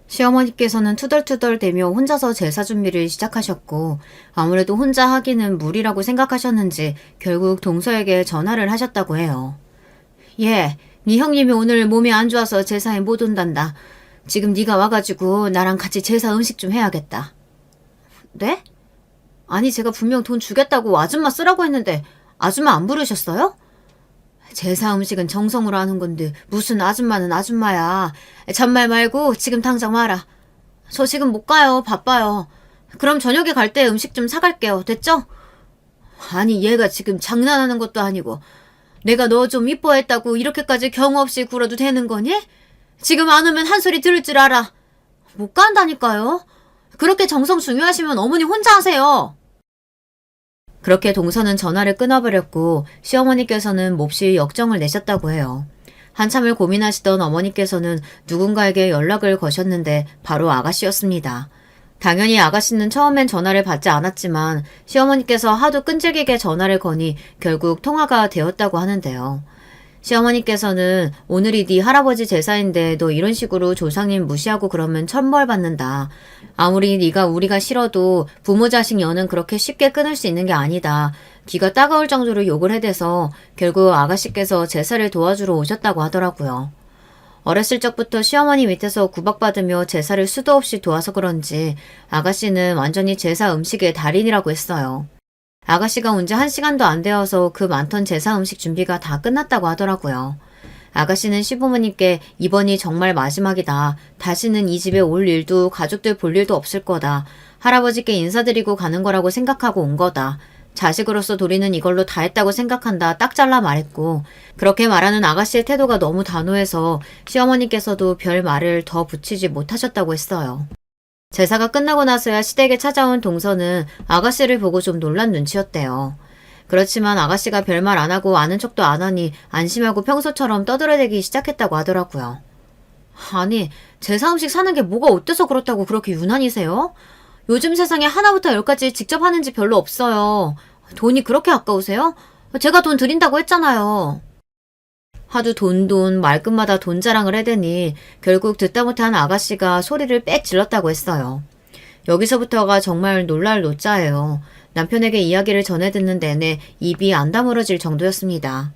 시어머니께서는 투덜투덜대며 혼자서 제사 준비를 시작하셨고 아무래도 혼자 하기는 무리라고 생각하셨는지 결국 동서에게 전화를 하셨다고 해요. 예, 네 형님이 오늘 몸이 안 좋아서 제사에 못 온단다. 지금 네가 와가지고 나랑 같이 제사 음식 좀 해야겠다. 네? 아니 제가 분명 돈 주겠다고 아줌마 쓰라고 했는데 아줌마 안 부르셨어요? 제사 음식은 정성으로 하는 건데 무슨 아줌마는 아줌마야. 잔말 말고 지금 당장 와라. 저 지금 못 가요. 바빠요. 그럼 저녁에 갈 때 음식 좀 사갈게요. 됐죠? 아니, 얘가 지금 장난하는 것도 아니고 내가 너 좀 이뻐했다고 이렇게까지 경우 없이 굴어도 되는 거니? 지금 안 오면 한 소리 들을 줄 알아. 못 간다니까요. 그렇게 정성 중요하시면 어머니 혼자 하세요. 그렇게 동서는 전화를 끊어버렸고 시어머니께서는 몹시 역정을 내셨다고 해요. 한참을 고민하시던 어머니께서는 누군가에게 연락을 거셨는데 바로 아가씨였습니다. 당연히 아가씨는 처음엔 전화를 받지 않았지만 시어머니께서 하도 끈질기게 전화를 거니 결국 통화가 되었다고 하는데요. 시어머니께서는 오늘이 네 할아버지 제사인데 너 이런 식으로 조상님 무시하고 그러면 천벌 받는다. 아무리 네가 우리가 싫어도 부모 자식 연은 그렇게 쉽게 끊을 수 있는 게 아니다. 귀가 따가울 정도로 욕을 해대서 결국 아가씨께서 제사를 도와주러 오셨다고 하더라고요. 어렸을 적부터 시어머니 밑에서 구박받으며 제사를 수도 없이 도와서 그런지 아가씨는 완전히 제사 음식의 달인이라고 했어요. 아가씨가 온 지 1시간도 안 되어서 그 많던 제사 음식 준비가 다 끝났다고 하더라고요. 아가씨는 시부모님께 이번이 정말 마지막이다. 다시는 이 집에 올 일도 가족들 볼 일도 없을 거다. 할아버지께 인사드리고 가는 거라고 생각하고 온 거다. 자식으로서 도리는 이걸로 다 했다고 생각한다. 딱 잘라 말했고 그렇게 말하는 아가씨의 태도가 너무 단호해서 시어머니께서도 별 말을 더 붙이지 못하셨다고 했어요. 제사가 끝나고 나서야 시댁에 찾아온 동서는 아가씨를 보고 좀 놀란 눈치였대요. 그렇지만 아가씨가 별말 안 하고 아는 척도 안 하니 안심하고 평소처럼 떠들어대기 시작했다고 하더라고요. 아니, 제사 음식 사는 게 뭐가 어때서 그렇다고 그렇게 유난이세요? 요즘 세상에 하나부터 열까지 직접 하는 집 별로 없어요. 돈이 그렇게 아까우세요? 제가 돈 드린다고 했잖아요. 하도 돈 말끝마다 돈 자랑을 해대니 결국 듣다 못한 아가씨가 소리를 빽 질렀다고 했어요. 여기서부터가 정말 놀랄 노자예요. 남편에게 이야기를 전해 듣는 내내 입이 안 다물어질 정도였습니다.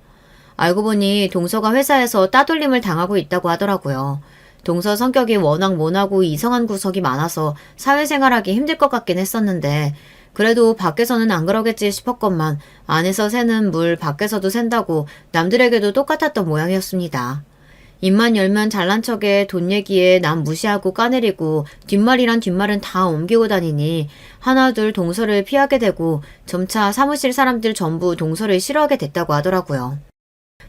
알고 보니 동서가 회사에서 따돌림을 당하고 있다고 하더라고요. 동서 성격이 워낙 모나고 이성한 구석이 많아서 사회생활하기 힘들 것 같긴 했었는데 그래도 밖에서는 안 그러겠지 싶었건만 안에서 새는 물 밖에서도 샌다고 남들에게도 똑같았던 모양이었습니다. 입만 열면 잘난 척에 돈 얘기에 남 무시하고 까내리고 뒷말이란 뒷말은 다 옮기고 다니니 하나둘 동서를 피하게 되고 점차 사무실 사람들 전부 동서를 싫어하게 됐다고 하더라고요.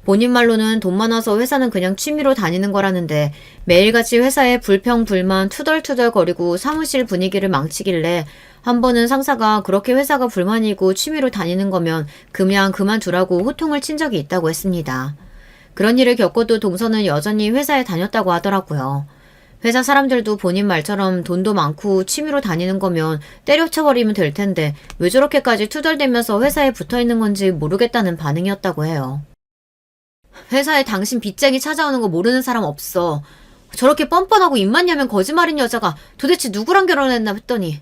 본인 말로는 돈 많아서 회사는 그냥 취미로 다니는 거라는데 매일같이 회사에 불평불만 투덜투덜거리고 사무실 분위기를 망치길래 한 번은 상사가 그렇게 회사가 불만이고 취미로 다니는 거면 그냥 그만두라고 호통을 친 적이 있다고 했습니다. 그런 일을 겪어도 동서는 여전히 회사에 다녔다고 하더라고요. 회사 사람들도 본인 말처럼 돈도 많고 취미로 다니는 거면 때려쳐버리면 될 텐데 왜 저렇게까지 투덜대면서 회사에 붙어있는 건지 모르겠다는 반응이었다고 해요. 회사에 당신 빚쟁이 찾아오는 거 모르는 사람 없어. 저렇게 뻔뻔하고 입만 열면 거짓말인 여자가 도대체 누구랑 결혼했나 했더니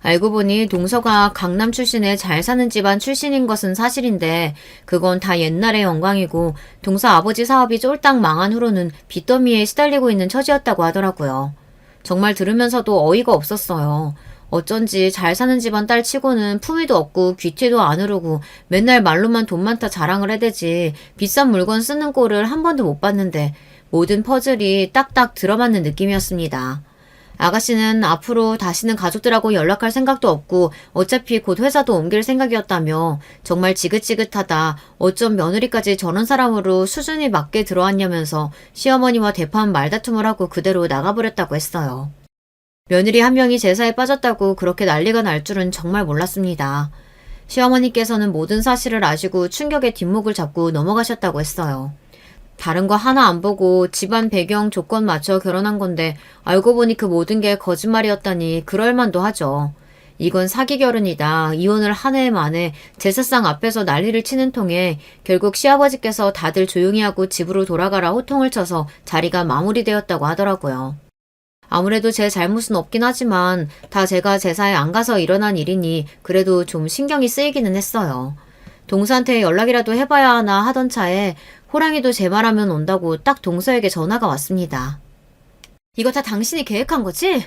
알고 보니 동서가 강남 출신의 잘 사는 집안 출신인 것은 사실인데 그건 다 옛날의 영광이고 동서 아버지 사업이 쫄딱 망한 후로는 빚더미에 시달리고 있는 처지였다고 하더라고요. 정말 들으면서도 어이가 없었어요. 어쩐지 잘 사는 집안 딸 치고는 품위도 없고 귀티도 안 흐르고 맨날 말로만 돈 많다 자랑을 해대지 비싼 물건 쓰는 꼴을 한 번도 못 봤는데 모든 퍼즐이 딱딱 들어맞는 느낌이었습니다. 아가씨는 앞으로 다시는 가족들하고 연락할 생각도 없고 어차피 곧 회사도 옮길 생각이었다며 정말 지긋지긋하다. 어쩜 며느리까지 저런 사람으로 수준이 맞게 들어왔냐면서 시어머니와 대판 말다툼을 하고 그대로 나가버렸다고 했어요. 며느리 한 명이 제사에 빠졌다고 그렇게 난리가 날 줄은 정말 몰랐습니다. 시어머니께서는 모든 사실을 아시고 충격의 뒷목을 잡고 넘어가셨다고 했어요. 다른 거 하나 안 보고 집안 배경 조건 맞춰 결혼한 건데 알고 보니 그 모든 게 거짓말이었다니 그럴만도 하죠. 이건 사기 결혼이다. 이혼을 한 해 만에 제사상 앞에서 난리를 치는 통에 결국 시아버지께서 다들 조용히 하고 집으로 돌아가라 호통을 쳐서 자리가 마무리되었다고 하더라고요. 아무래도 제 잘못은 없긴 하지만 다 제가 제사에 안 가서 일어난 일이니 그래도 좀 신경이 쓰이기는 했어요. 동서한테 연락이라도 해봐야 하나 하던 차에 호랑이도 제 말하면 온다고 딱 동서에게 전화가 왔습니다. 이거 다 당신이 계획한 거지?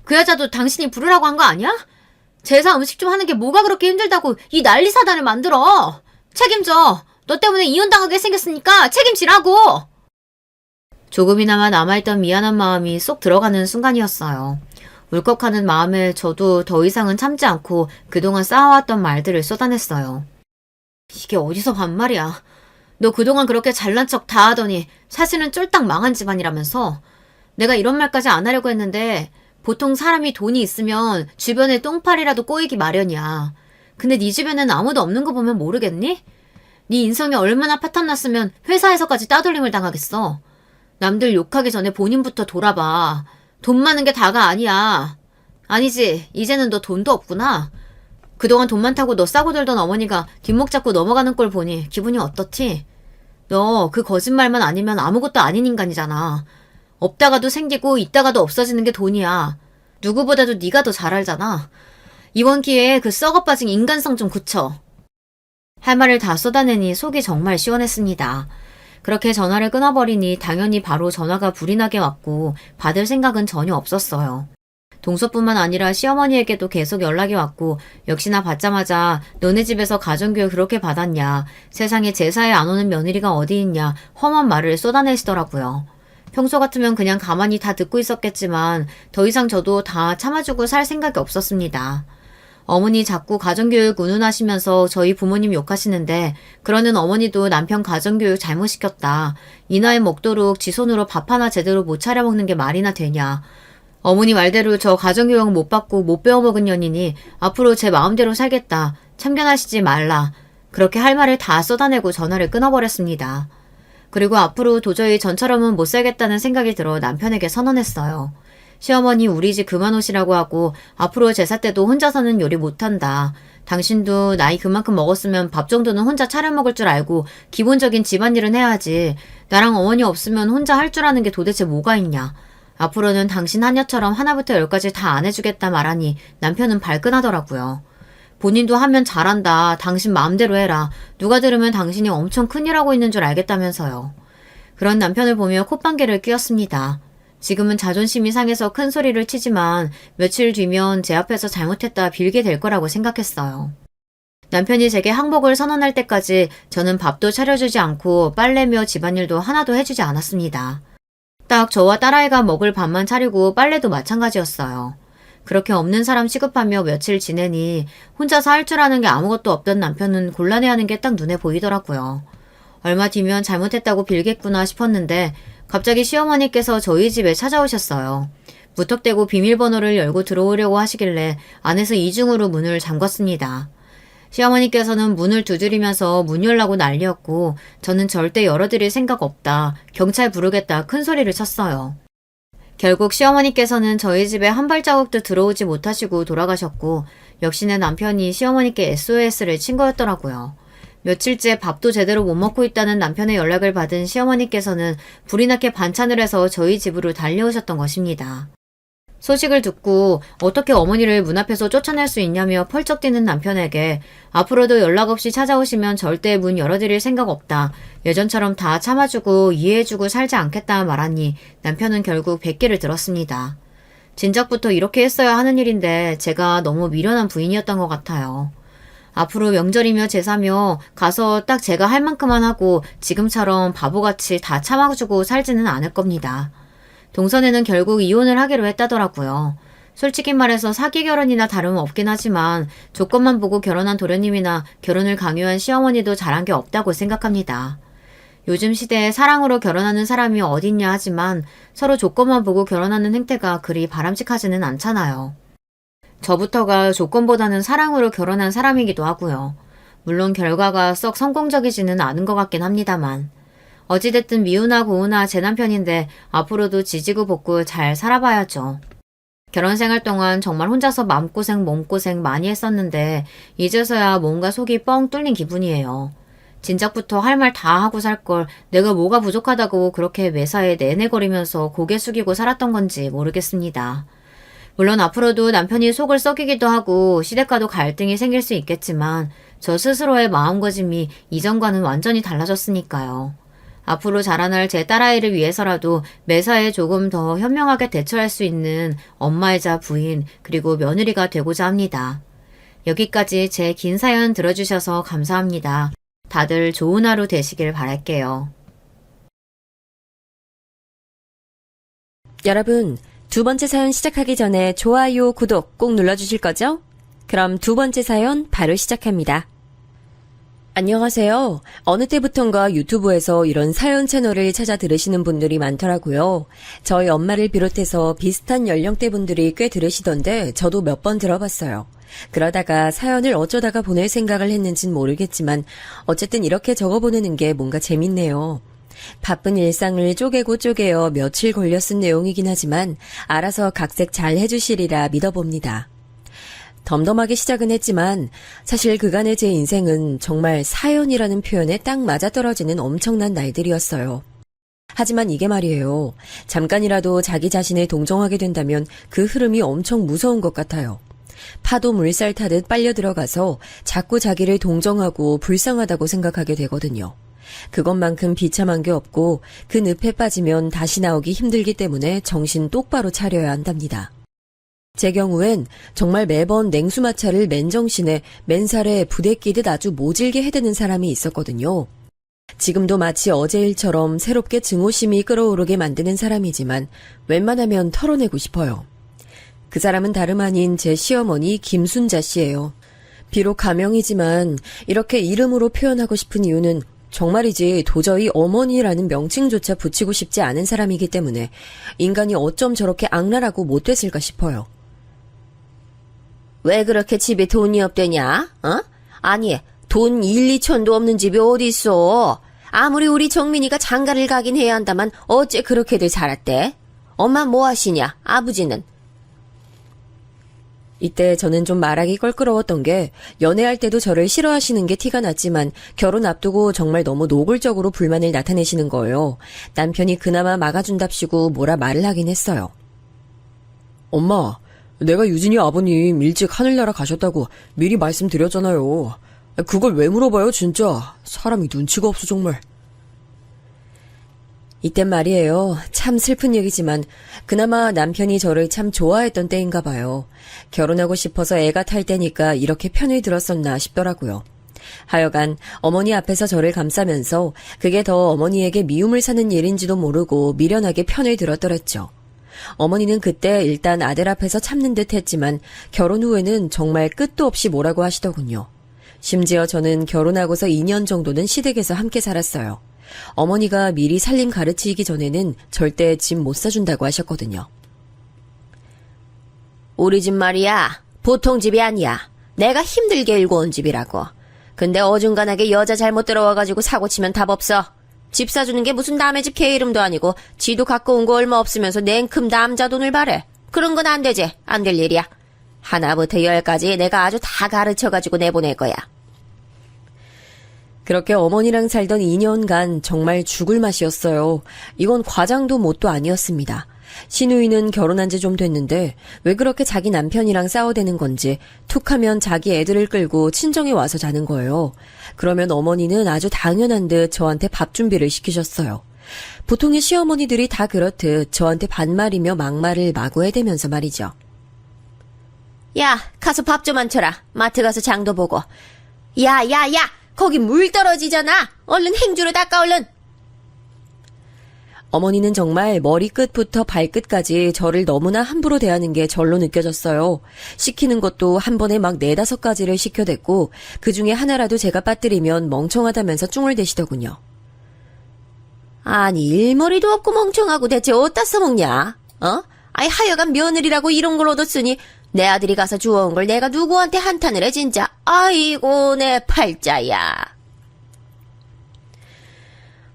그 여자도 당신이 부르라고 한 거 아니야? 제사 음식 좀 하는 게 뭐가 그렇게 힘들다고 이 난리 사단을 만들어. 책임져. 너 때문에 이혼당하게 생겼으니까 책임지라고. 조금이나마 남아있던 미안한 마음이 쏙 들어가는 순간이었어요. 울컥하는 마음에 저도 더 이상은 참지 않고 그동안 쌓아왔던 말들을 쏟아냈어요. 이게 어디서 반말이야. 너 그동안 그렇게 잘난 척 다 하더니 사실은 쫄딱 망한 집안이라면서. 내가 이런 말까지 안 하려고 했는데 보통 사람이 돈이 있으면 주변에 똥파리라도 꼬이기 마련이야. 근데 네 주변에는 아무도 없는 거 보면 모르겠니? 네 인성이 얼마나 파탄났으면 회사에서까지 따돌림을 당하겠어. 남들 욕하기 전에 본인부터 돌아봐. 돈 많은 게 다가 아니야. 아니지, 이제는 너 돈도 없구나. 그동안 돈 많다고 너 싸고 들던 어머니가 뒷목 잡고 넘어가는 꼴 보니 기분이 어떻지? 너 그 거짓말만 아니면 아무것도 아닌 인간이잖아. 없다가도 생기고 있다가도 없어지는 게 돈이야. 누구보다도 네가 더 잘 알잖아. 이번 기회에 그 썩어빠진 인간성 좀 굳혀. 할 말을 다 쏟아내니 속이 정말 시원했습니다. 그렇게 전화를 끊어버리니 당연히 바로 전화가 불이 나게 왔고 받을 생각은 전혀 없었어요. 동서뿐만 아니라 시어머니에게도 계속 연락이 왔고 역시나 받자마자 너네 집에서 가정교육 그렇게 받았냐, 세상에 제사에 안 오는 며느리가 어디 있냐, 험한 말을 쏟아내시더라고요. 평소 같으면 그냥 가만히 다 듣고 있었겠지만 더 이상 저도 다 참아주고 살 생각이 없었습니다. 어머니 자꾸 가정교육 운운하시면서 저희 부모님 욕하시는데 그러는 어머니도 남편 가정교육 잘못시켰다. 이 나이 먹도록 지 손으로 밥 하나 제대로 못 차려 먹는 게 말이나 되냐. 어머니 말대로 저 가정교육 못 받고 못 배워먹은 년이니 앞으로 제 마음대로 살겠다. 참견하시지 말라. 그렇게 할 말을 다 쏟아내고 전화를 끊어버렸습니다. 그리고 앞으로 도저히 전처럼은 못 살겠다는 생각이 들어 남편에게 선언했어요. 시어머니 우리 집 그만 오시라고 하고 앞으로 제사 때도 혼자서는 요리 못한다. 당신도 나이 그만큼 먹었으면 밥 정도는 혼자 차려 먹을 줄 알고 기본적인 집안일은 해야지. 나랑 어머니 없으면 혼자 할 줄 아는 게 도대체 뭐가 있냐. 앞으로는 당신 하녀처럼 하나부터 열까지 다 안 해주겠다 말하니 남편은 발끈하더라고요. 본인도 하면 잘한다. 당신 마음대로 해라. 누가 들으면 당신이 엄청 큰일 하고 있는 줄 알겠다면서요. 그런 남편을 보며 콧방귀를 뀌었습니다. 지금은 자존심이 상해서 큰 소리를 치지만 며칠 뒤면 제 앞에서 잘못했다 빌게 될 거라고 생각했어요. 남편이 제게 항복을 선언할 때까지 저는 밥도 차려주지 않고 빨래며 집안일도 하나도 해주지 않았습니다. 딱 저와 딸아이가 먹을 밥만 차리고 빨래도 마찬가지였어요. 그렇게 없는 사람 취급하며 며칠 지내니 혼자서 할 줄 아는 게 아무것도 없던 남편은 곤란해하는 게 딱 눈에 보이더라고요. 얼마 뒤면 잘못했다고 빌겠구나 싶었는데 갑자기 시어머니께서 저희 집에 찾아오셨어요. 무턱대고 비밀번호를 열고 들어오려고 하시길래 안에서 이중으로 문을 잠갔습니다. 시어머니께서는 문을 두드리면서 문 열라고 난리였고 저는 절대 열어드릴 생각 없다. 경찰 부르겠다 큰 소리를 쳤어요. 결국 시어머니께서는 저희 집에 한 발자국도 들어오지 못하시고 돌아가셨고 역시나 남편이 시어머니께 SOS를 친 거였더라고요. 며칠째 밥도 제대로 못 먹고 있다는 남편의 연락을 받은 시어머니께서는 불이 나게 반찬을 해서 저희 집으로 달려오셨던 것입니다. 소식을 듣고 어떻게 어머니를 문 앞에서 쫓아낼 수 있냐며 펄쩍 뛰는 남편에게 앞으로도 연락 없이 찾아오시면 절대 문 열어드릴 생각 없다. 예전처럼 다 참아주고 이해해주고 살지 않겠다 말하니 남편은 결국 뱃기를 들었습니다. 진작부터 이렇게 했어야 하는 일인데 제가 너무 미련한 부인이었던 것 같아요. 앞으로 명절이며 제사며 가서 딱 제가 할 만큼만 하고 지금처럼 바보같이 다 참아주고 살지는 않을 겁니다. 동선에는 결국 이혼을 하기로 했다더라고요. 솔직히 말해서 사기 결혼이나 다름없긴 하지만 조건만 보고 결혼한 도련님이나 결혼을 강요한 시어머니도 잘한 게 없다고 생각합니다. 요즘 시대에 사랑으로 결혼하는 사람이 어딨냐 하지만 서로 조건만 보고 결혼하는 행태가 그리 바람직하지는 않잖아요. 저부터가 조건보다는 사랑으로 결혼한 사람이기도 하고요. 물론 결과가 썩 성공적이지는 않은 것 같긴 합니다만. 어찌됐든 미우나 고우나 제 남편인데 앞으로도 지지고 볶고 잘 살아봐야죠. 결혼 생활 동안 정말 혼자서 마음고생 몸고생 많이 했었는데 이제서야 뭔가 속이 뻥 뚫린 기분이에요. 진작부터 할 말 다 하고 살 걸 내가 뭐가 부족하다고 그렇게 매사에 내내거리면서 고개 숙이고 살았던 건지 모르겠습니다. 물론 앞으로도 남편이 속을 썩이기도 하고 시댁과도 갈등이 생길 수 있겠지만 저 스스로의 마음가짐이 이전과는 완전히 달라졌으니까요. 앞으로 자라날 제 딸아이를 위해서라도 매사에 조금 더 현명하게 대처할 수 있는 엄마이자 부인 그리고 며느리가 되고자 합니다. 여기까지 제 긴 사연 들어주셔서 감사합니다. 다들 좋은 하루 되시길 바랄게요. 여러분, 두 번째 사연 시작하기 전에 좋아요, 구독 꼭 눌러주실 거죠? 그럼 두 번째 사연 바로 시작합니다. 안녕하세요. 어느 때부턴가 유튜브에서 이런 사연 채널을 찾아 들으시는 분들이 많더라고요. 저희 엄마를 비롯해서 비슷한 연령대 분들이 꽤 들으시던데 저도 몇 번 들어봤어요. 그러다가 사연을 어쩌다가 보낼 생각을 했는진 모르겠지만 어쨌든 이렇게 적어보내는 게 뭔가 재밌네요. 바쁜 일상을 쪼개고 쪼개어 며칠 걸려 쓴 내용이긴 하지만 알아서 각색 잘 해주시리라 믿어봅니다. 덤덤하게 시작은 했지만 사실 그간의 제 인생은 정말 사연이라는 표현에 딱 맞아떨어지는 엄청난 날들이었어요. 하지만 이게 말이에요. 잠깐이라도 자기 자신을 동정하게 된다면 그 흐름이 엄청 무서운 것 같아요. 파도 물살 타듯 빨려 들어가서 자꾸 자기를 동정하고 불쌍하다고 생각하게 되거든요. 그것만큼 비참한 게 없고 그 늪에 빠지면 다시 나오기 힘들기 때문에 정신 똑바로 차려야 한답니다. 제 경우엔 정말 매번 냉수마차를 맨정신에 맨살에 부대 끼듯 아주 모질게 해대는 사람이 있었거든요. 지금도 마치 어제 일처럼 새롭게 증오심이 끌어오르게 만드는 사람이지만 웬만하면 털어내고 싶어요. 그 사람은 다름 아닌 제 시어머니 김순자 씨예요. 비록 가명이지만 이렇게 이름으로 표현하고 싶은 이유는 정말이지 도저히 어머니라는 명칭조차 붙이고 싶지 않은 사람이기 때문에 인간이 어쩜 저렇게 악랄하고 못됐을까 싶어요. 왜 그렇게 집에 돈이 없대냐? 아니, 돈 1, 2천도 없는 집이 어디 있어? 아무리 우리 정민이가 장가를 가긴 해야 한다만 어째 그렇게들 살았대? 엄마 뭐 하시냐? 아버지는? 이때 저는 좀 말하기 껄끄러웠던 게 연애할 때도 저를 싫어하시는 게 티가 났지만 결혼 앞두고 정말 너무 노골적으로 불만을 나타내시는 거예요. 남편이 그나마 막아준답시고 뭐라 말을 하긴 했어요. 엄마, 내가 유진이 아버님 일찍 하늘나라 가셨다고 미리 말씀드렸잖아요. 그걸 왜 물어봐요 진짜. 사람이 눈치가 없어 정말. 이땐 말이에요. 참 슬픈 얘기지만 그나마 남편이 저를 참 좋아했던 때인가 봐요. 결혼하고 싶어서 애가 탈 때니까 이렇게 편을 들었었나 싶더라고요. 하여간 어머니 앞에서 저를 감싸면서 그게 더 어머니에게 미움을 사는 일인지도 모르고 미련하게 편을 들었더랬죠. 어머니는 그때 일단 아들 앞에서 참는 듯 했지만 결혼 후에는 정말 끝도 없이 뭐라고 하시더군요. 심지어 저는 결혼하고서 2년 정도는 시댁에서 함께 살았어요. 어머니가 미리 살림 가르치기 전에는 절대 집 못 사준다고 하셨거든요. 우리 집 말이야, 보통 집이 아니야. 내가 힘들게 일궈 온 집이라고. 근데 어중간하게 여자 잘못 들어와가지고 사고치면 답 없어. 집 사주는 게 무슨 남의 집 개 이름도 아니고 지도 갖고 온 거 얼마 없으면서 냉큼 남자 돈을 바래. 그런 건 안 되지. 안 될 일이야. 하나부터 10까지 내가 아주 다 가르쳐가지고 내보낼 거야. 그렇게 어머니랑 살던 2년간 정말 죽을 맛이었어요. 이건 과장도 뭣도 아니었습니다. 신우이는 결혼한 지 좀 됐는데 왜 그렇게 자기 남편이랑 싸워대는 건지 툭하면 자기 애들을 끌고 친정에 와서 자는 거예요. 그러면 어머니는 아주 당연한 듯 저한테 밥 준비를 시키셨어요. 보통의 시어머니들이 다 그렇듯 저한테 반말이며 막말을 마구 해대면서 말이죠. 야, 가서 밥 좀 안 쳐라. 마트 가서 장도 보고. 야, 거기 물 떨어지잖아. 얼른 행주로 닦아 얼른. 어머니는 정말 머리끝부터 발끝까지 저를 너무나 함부로 대하는 게 절로 느껴졌어요. 시키는 것도 한 번에 막 4-5가지를 시켜댔고 그중에 하나라도 제가 빠뜨리면 멍청하다면서 쭝을 대시더군요. 아니 일머리도 없고 멍청하고 대체 어디다 써먹냐? 아이 하여간 며느리라고 이런 걸 얻었으니 내 아들이 가서 주워온 걸 내가 누구한테 한탄을 해 진짜. 아이고 내 팔자야.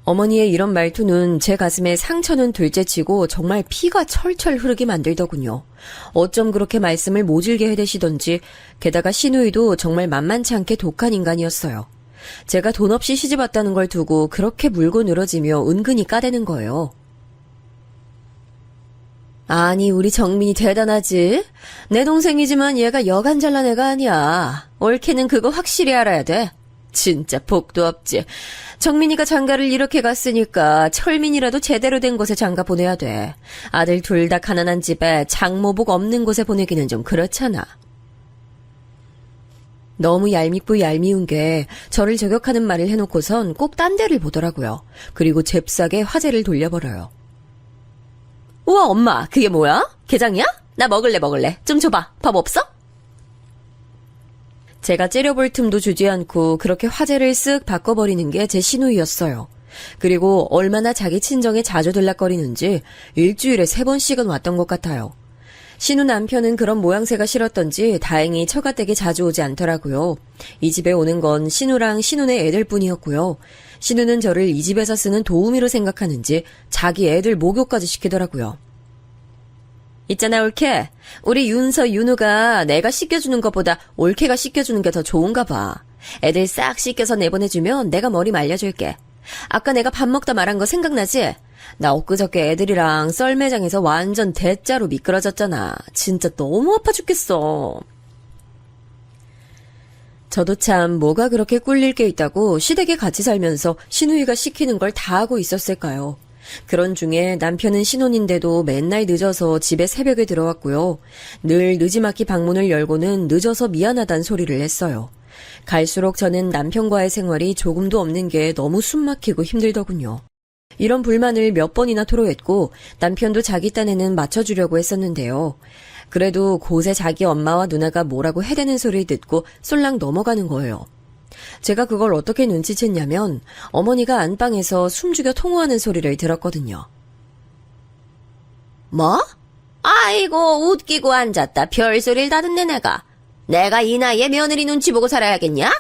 어머니의 이런 말투는 제 가슴에 상처는 둘째치고 정말 피가 철철 흐르게 만들더군요. 어쩜 그렇게 말씀을 모질게 해대시던지 게다가 시누이도 정말 만만치 않게 독한 인간이었어요. 제가 돈 없이 시집왔다는 걸 두고 그렇게 물고 늘어지며 은근히 까대는 거예요. 아니 우리 정민이 대단하지? 내 동생이지만 얘가 여간 잘난 애가 아니야. 옳게는 그거 확실히 알아야 돼. 진짜 복도 없지. 정민이가 장가를 이렇게 갔으니까 철민이라도 제대로 된 곳에 장가 보내야 돼. 아들 둘 다 가난한 집에 장모복 없는 곳에 보내기는 좀 그렇잖아. 너무 얄밉고 얄미운 게 저를 저격하는 말을 해놓고선 꼭 딴 데를 보더라고요. 그리고 잽싸게 화제를 돌려버려요. 우와, 엄마, 그게 뭐야? 게장이야? 나 먹을래. 좀 줘봐. 밥 없어? 제가 째려볼 틈도 주지 않고 그렇게 화제를 쓱 바꿔버리는 게 제 시누이였어요. 그리고 얼마나 자기 친정에 자주 들락거리는지 일주일에 3번씩은 왔던 것 같아요. 신우 남편은 그런 모양새가 싫었던지 다행히 처가댁에 자주 오지 않더라고요. 이 집에 오는 건 신우랑 신우네 애들뿐이었고요. 신우는 저를 이 집에서 쓰는 도우미로 생각하는지 자기 애들 목욕까지 시키더라고요. 있잖아, 올케. 우리 윤서, 윤우가 내가 씻겨주는 것보다 올케가 씻겨주는 게 더 좋은가 봐. 애들 싹 씻겨서 내보내주면 내가 머리 말려줄게. 아까 내가 밥 먹다 말한 거 생각나지? 나 엊그저께 애들이랑 썰매장에서 완전 대짜로 미끄러졌잖아. 진짜 너무 아파 죽겠어. 저도 참 뭐가 그렇게 꿀릴 게 있다고 시댁에 같이 살면서 시누이가 시키는 걸 다 하고 있었을까요? 그런 중에 남편은 신혼인데도 맨날 늦어서 집에 새벽에 들어왔고요. 늘 늦지막히 방문을 열고는 늦어서 미안하단 소리를 했어요. 갈수록 저는 남편과의 생활이 조금도 없는 게 너무 숨막히고 힘들더군요. 이런 불만을 몇 번이나 토로했고 남편도 자기 딴에는 맞춰주려고 했었는데요. 그래도 곳에 자기 엄마와 누나가 뭐라고 해대는 소리를 듣고 쏠랑 넘어가는 거예요. 제가 그걸 어떻게 눈치챘냐면 어머니가 안방에서 숨죽여 통화하는 소리를 들었거든요. 뭐? 아이고 웃기고 앉았다 별소리를 다 듣네 내가 이 나이에 며느리 눈치 보고 살아야겠냐?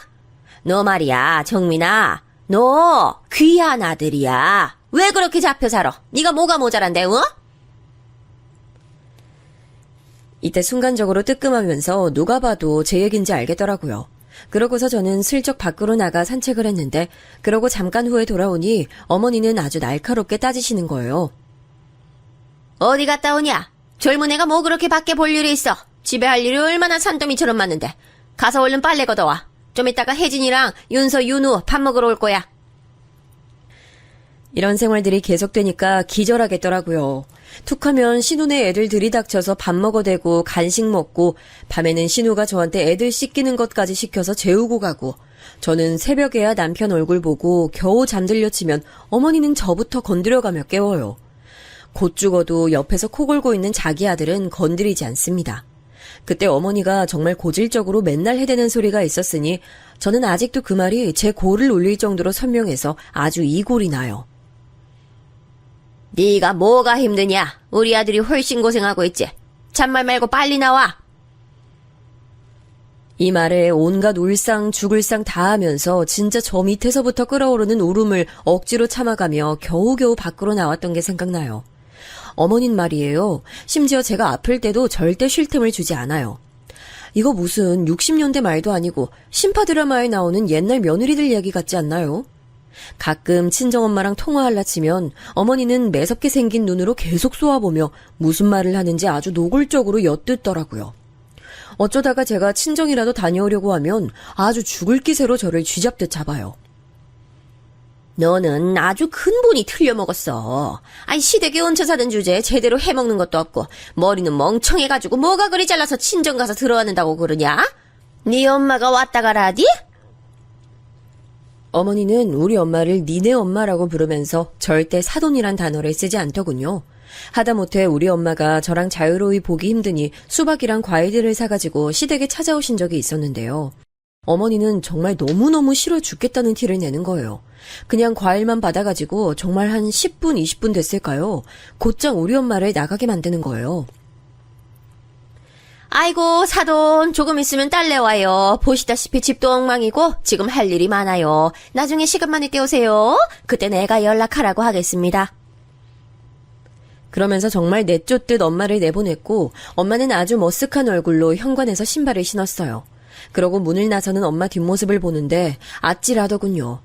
너 말이야 정민아 너 귀한 아들이야. 왜 그렇게 잡혀 살아? 네가 뭐가 모자란데 어? 이때 순간적으로 뜨끔하면서 누가 봐도 제 얘긴지 알겠더라고요. 그러고서 저는 슬쩍 밖으로 나가 산책을 했는데 그러고 잠깐 후에 돌아오니 어머니는 아주 날카롭게 따지시는 거예요. 어디 갔다 오냐? 젊은 애가 뭐 그렇게 밖에 볼 일이 있어? 집에 할 일이 얼마나 산더미처럼 많은데. 가서 얼른 빨래 걷어와. 좀 이따가 혜진이랑 윤서, 윤우 밥 먹으러 올 거야. 이런 생활들이 계속되니까 기절하겠더라고요. 툭하면 신우네 애들 들이닥쳐서 밥 먹어대고 간식 먹고 밤에는 신우가 저한테 애들 씻기는 것까지 시켜서 재우고 가고 저는 새벽에야 남편 얼굴 보고 겨우 잠들려 치면 어머니는 저부터 건드려가며 깨워요. 곧 죽어도 옆에서 코 골고 있는 자기 아들은 건드리지 않습니다. 그때 어머니가 정말 고질적으로 맨날 해대는 소리가 있었으니 저는 아직도 그 말이 제 골을 울릴 정도로 선명해서 아주 이골이 나요. 네가 뭐가 힘드냐? 우리 아들이 훨씬 고생하고 있지. 잔말 말고 빨리 나와. 이 말에 온갖 울상 죽을 상 다 하면서 진짜 저 밑에서부터 끓어오르는 울음을 억지로 참아가며 겨우겨우 밖으로 나왔던 게 생각나요. 어머닌 말이에요. 심지어 제가 아플 때도 절대 쉴 틈을 주지 않아요. 이거 무슨 60년대 말도 아니고 신파 드라마에 나오는 옛날 며느리들 얘기 같지 않나요? 가끔 친정엄마랑 통화할라 치면 어머니는 매섭게 생긴 눈으로 계속 쏘아보며 무슨 말을 하는지 아주 노골적으로 엿듣더라고요. 어쩌다가 제가 친정이라도 다녀오려고 하면 아주 죽을 기세로 저를 쥐잡듯 잡아요. 너는 아주 근본이 틀려먹었어. 아니 시댁에 얹혀 사는 주제에 제대로 해먹는 것도 없고 머리는 멍청해가지고 뭐가 그리 잘라서 친정 가서 들어왔는다고 그러냐? 네 엄마가 왔다 가라디? 어머니는 우리 엄마를 니네 엄마라고 부르면서 절대 사돈이란 단어를 쓰지 않더군요. 하다못해 우리 엄마가 저랑 자유로이 보기 힘드니 수박이랑 과일들을 사가지고 시댁에 찾아오신 적이 있었는데요. 어머니는 정말 너무너무 싫어 죽겠다는 티를 내는 거예요. 그냥 과일만 받아가지고 정말 한 10분, 20분 됐을까요? 곧장 우리 엄마를 나가게 만드는 거예요. 아이고 사돈 조금 있으면 딸내 와요. 보시다시피 집도 엉망이고 지금 할 일이 많아요. 나중에 시간만 있게 오세요. 그때 내가 연락하라고 하겠습니다. 그러면서 정말 내쫓듯 엄마를 내보냈고 엄마는 아주 머쓱한 얼굴로 현관에서 신발을 신었어요. 그러고 문을 나서는 엄마 뒷모습을 보는데 아찔하더군요.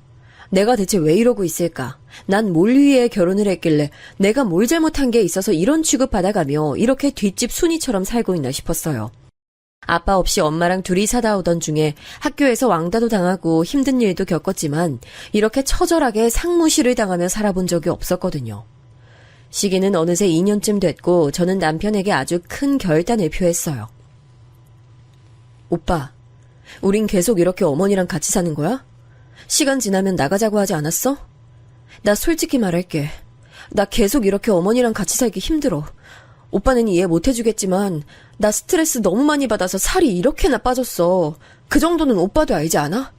내가 대체 왜 이러고 있을까? 난 뭘 위해 결혼을 했길래 내가 뭘 잘못한 게 있어서 이런 취급받아가며 이렇게 뒷집 순이처럼 살고 있나 싶었어요. 아빠 없이 엄마랑 둘이 사다 오던 중에 학교에서 왕따도 당하고 힘든 일도 겪었지만 이렇게 처절하게 상무시를 당하며 살아본 적이 없었거든요. 시기는 어느새 2년쯤 됐고 저는 남편에게 아주 큰 결단을 표했어요. 오빠, 우린 계속 이렇게 어머니랑 같이 사는 거야? 시간 지나면 나가자고 하지 않았어? 나 솔직히 말할게. 나 계속 이렇게 어머니랑 같이 살기 힘들어. 오빠는 이해 못 해주겠지만 나 스트레스 너무 많이 받아서 살이 이렇게나 빠졌어. 그 정도는 오빠도 알지 않아?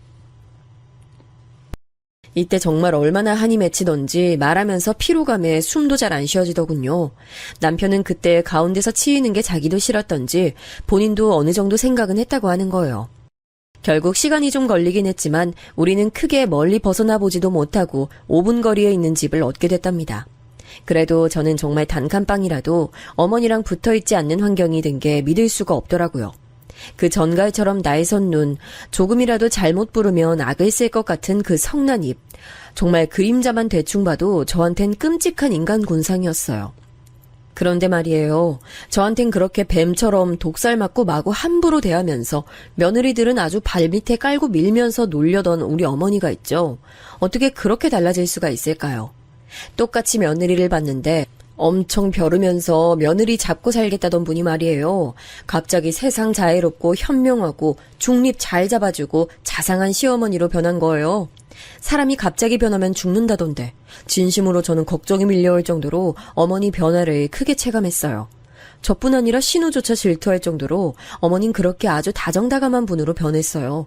이때 정말 얼마나 한이 맺히던지 말하면서 피로감에 숨도 잘 안 쉬어지더군요. 남편은 그때 가운데서 치이는 게 자기도 싫었던지 본인도 어느 정도 생각은 했다고 하는 거예요. 결국 시간이 좀 걸리긴 했지만 우리는 크게 멀리 벗어나 보지도 못하고 5분 거리에 있는 집을 얻게 됐답니다. 그래도 저는 정말 단칸방이라도 어머니랑 붙어있지 않는 환경이 된 게 믿을 수가 없더라고요. 그 전갈처럼 날선 눈, 조금이라도 잘못 부르면 악을 쓸 것 같은 그 성난 입, 정말 그림자만 대충 봐도 저한텐 끔찍한 인간 군상이었어요. 그런데 말이에요. 저한텐 그렇게 뱀처럼 독살 맞고 마구 함부로 대하면서 며느리들은 아주 발밑에 깔고 밀면서 놀려던 우리 어머니가 있죠. 어떻게 그렇게 달라질 수가 있을까요? 똑같이 며느리를 봤는데 엄청 벼르면서 며느리 잡고 살겠다던 분이 말이에요. 갑자기 세상 자애롭고 현명하고 중립 잘 잡아주고 자상한 시어머니로 변한 거예요. 사람이 갑자기 변하면 죽는다던데 진심으로 저는 걱정이 밀려올 정도로 어머니 변화를 크게 체감했어요. 저뿐 아니라 신우조차 질투할 정도로 어머닌 그렇게 아주 다정다감한 분으로 변했어요.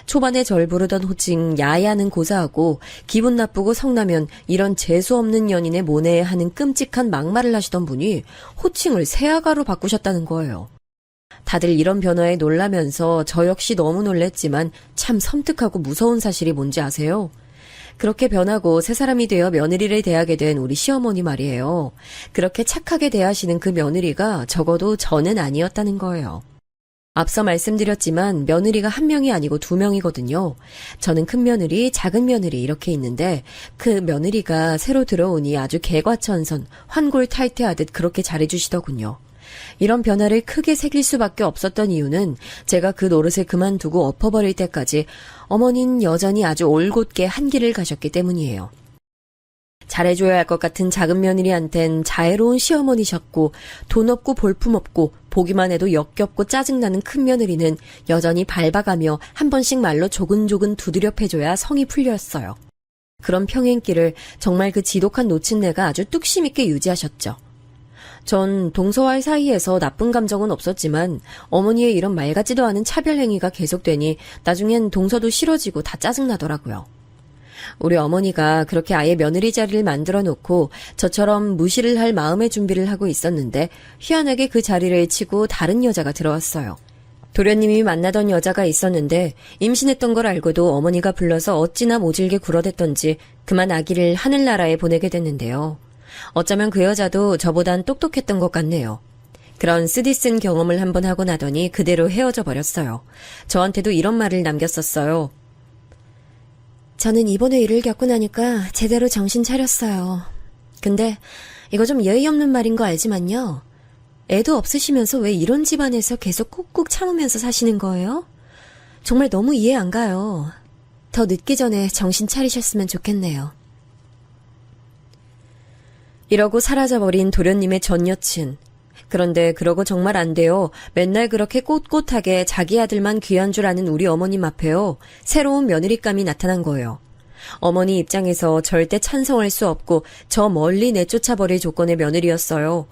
초반에 절 부르던 호칭 야야는 고사하고 기분 나쁘고 성나면 이런 재수없는 연인의 모내에 하는 끔찍한 막말을 하시던 분이 호칭을 새아가로 바꾸셨다는 거예요. 다들 이런 변화에 놀라면서 저 역시 너무 놀랬지만 참 섬뜩하고 무서운 사실이 뭔지 아세요? 그렇게 변하고 새 사람이 되어 며느리를 대하게 된 우리 시어머니 말이에요. 그렇게 착하게 대하시는 그 며느리가 적어도 저는 아니었다는 거예요. 앞서 말씀드렸지만 며느리가 한 명이 아니고 두 명이거든요. 저는 큰 며느리, 작은 며느리 이렇게 있는데 그 며느리가 새로 들어오니 아주 개과천선, 환골탈태하듯 그렇게 잘해주시더군요. 이런 변화를 크게 새길 수밖에 없었던 이유는 제가 그 노릇을 그만두고 엎어버릴 때까지 어머니는 여전히 아주 올곧게 한 길을 가셨기 때문이에요. 잘해줘야 할 것 같은 작은 며느리한텐 자애로운 시어머니셨고 돈 없고 볼품 없고 보기만 해도 역겹고 짜증나는 큰 며느리는 여전히 밟아가며 한 번씩 말로 조근조근 두드려 패줘야 성이 풀렸어요. 그런 평행길을 정말 그 지독한 노친네가 아주 뚝심 있게 유지하셨죠. 전 동서와의 사이에서 나쁜 감정은 없었지만 어머니의 이런 말 같지도 않은 차별 행위가 계속되니 나중엔 동서도 싫어지고 다 짜증나더라고요. 우리 어머니가 그렇게 아예 며느리 자리를 만들어 놓고 저처럼 무시를 할 마음의 준비를 하고 있었는데 희한하게 그 자리를 치고 다른 여자가 들어왔어요. 도련님이 만나던 여자가 있었는데 임신했던 걸 알고도 어머니가 불러서 어찌나 모질게 굴어댔던지 그만 아기를 하늘나라에 보내게 됐는데요. 어쩌면 그 여자도 저보단 똑똑했던 것 같네요. 그런 쓰디쓴 경험을 한번 하고 나더니 그대로 헤어져 버렸어요. 저한테도 이런 말을 남겼었어요. 저는 이번에 일을 겪고 나니까 제대로 정신 차렸어요. 근데 이거 좀 예의 없는 말인 거 알지만요. 애도 없으시면서 왜 이런 집안에서 계속 꾹꾹 참으면서 사시는 거예요? 정말 너무 이해 안 가요. 더 늦기 전에 정신 차리셨으면 좋겠네요. 이러고 사라져버린 도련님의 전 여친. 그런데 그러고 정말 안 돼요. 맨날 그렇게 꼿꼿하게 자기 아들만 귀한 줄 아는 우리 어머님 앞에요. 새로운 며느리감이 나타난 거예요. 어머니 입장에서 절대 찬성할 수 없고 저 멀리 내쫓아버릴 조건의 며느리였어요.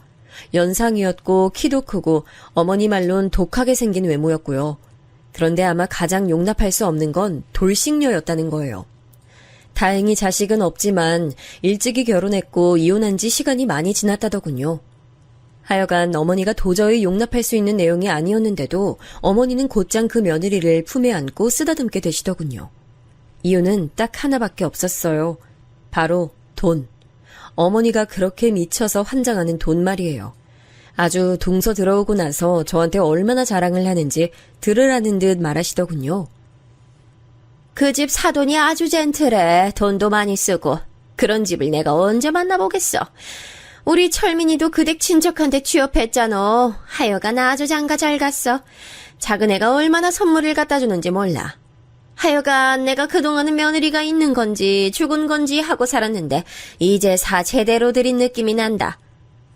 연상이었고 키도 크고 어머니 말론 독하게 생긴 외모였고요. 그런데 아마 가장 용납할 수 없는 건 돌싱녀였다는 거예요. 다행히 자식은 없지만 일찍이 결혼했고 이혼한 지 시간이 많이 지났다더군요. 하여간 어머니가 도저히 용납할 수 있는 내용이 아니었는데도 어머니는 곧장 그 며느리를 품에 안고 쓰다듬게 되시더군요. 이유는 딱 하나밖에 없었어요. 바로 돈. 어머니가 그렇게 미쳐서 환장하는 돈 말이에요. 아주 동서 들어오고 나서 저한테 얼마나 자랑을 하는지 들으라는 듯 말하시더군요. 그 집 사돈이 아주 젠틀해. 돈도 많이 쓰고. 그런 집을 내가 언제 만나보겠어. 우리 철민이도 그댁 친척한테 취업했잖아. 하여간 아주 장가 잘 갔어. 작은 애가 얼마나 선물을 갖다 주는지 몰라. 하여간 내가 그동안은 며느리가 있는 건지 죽은 건지 하고 살았는데 이제 사 제대로 들인 느낌이 난다.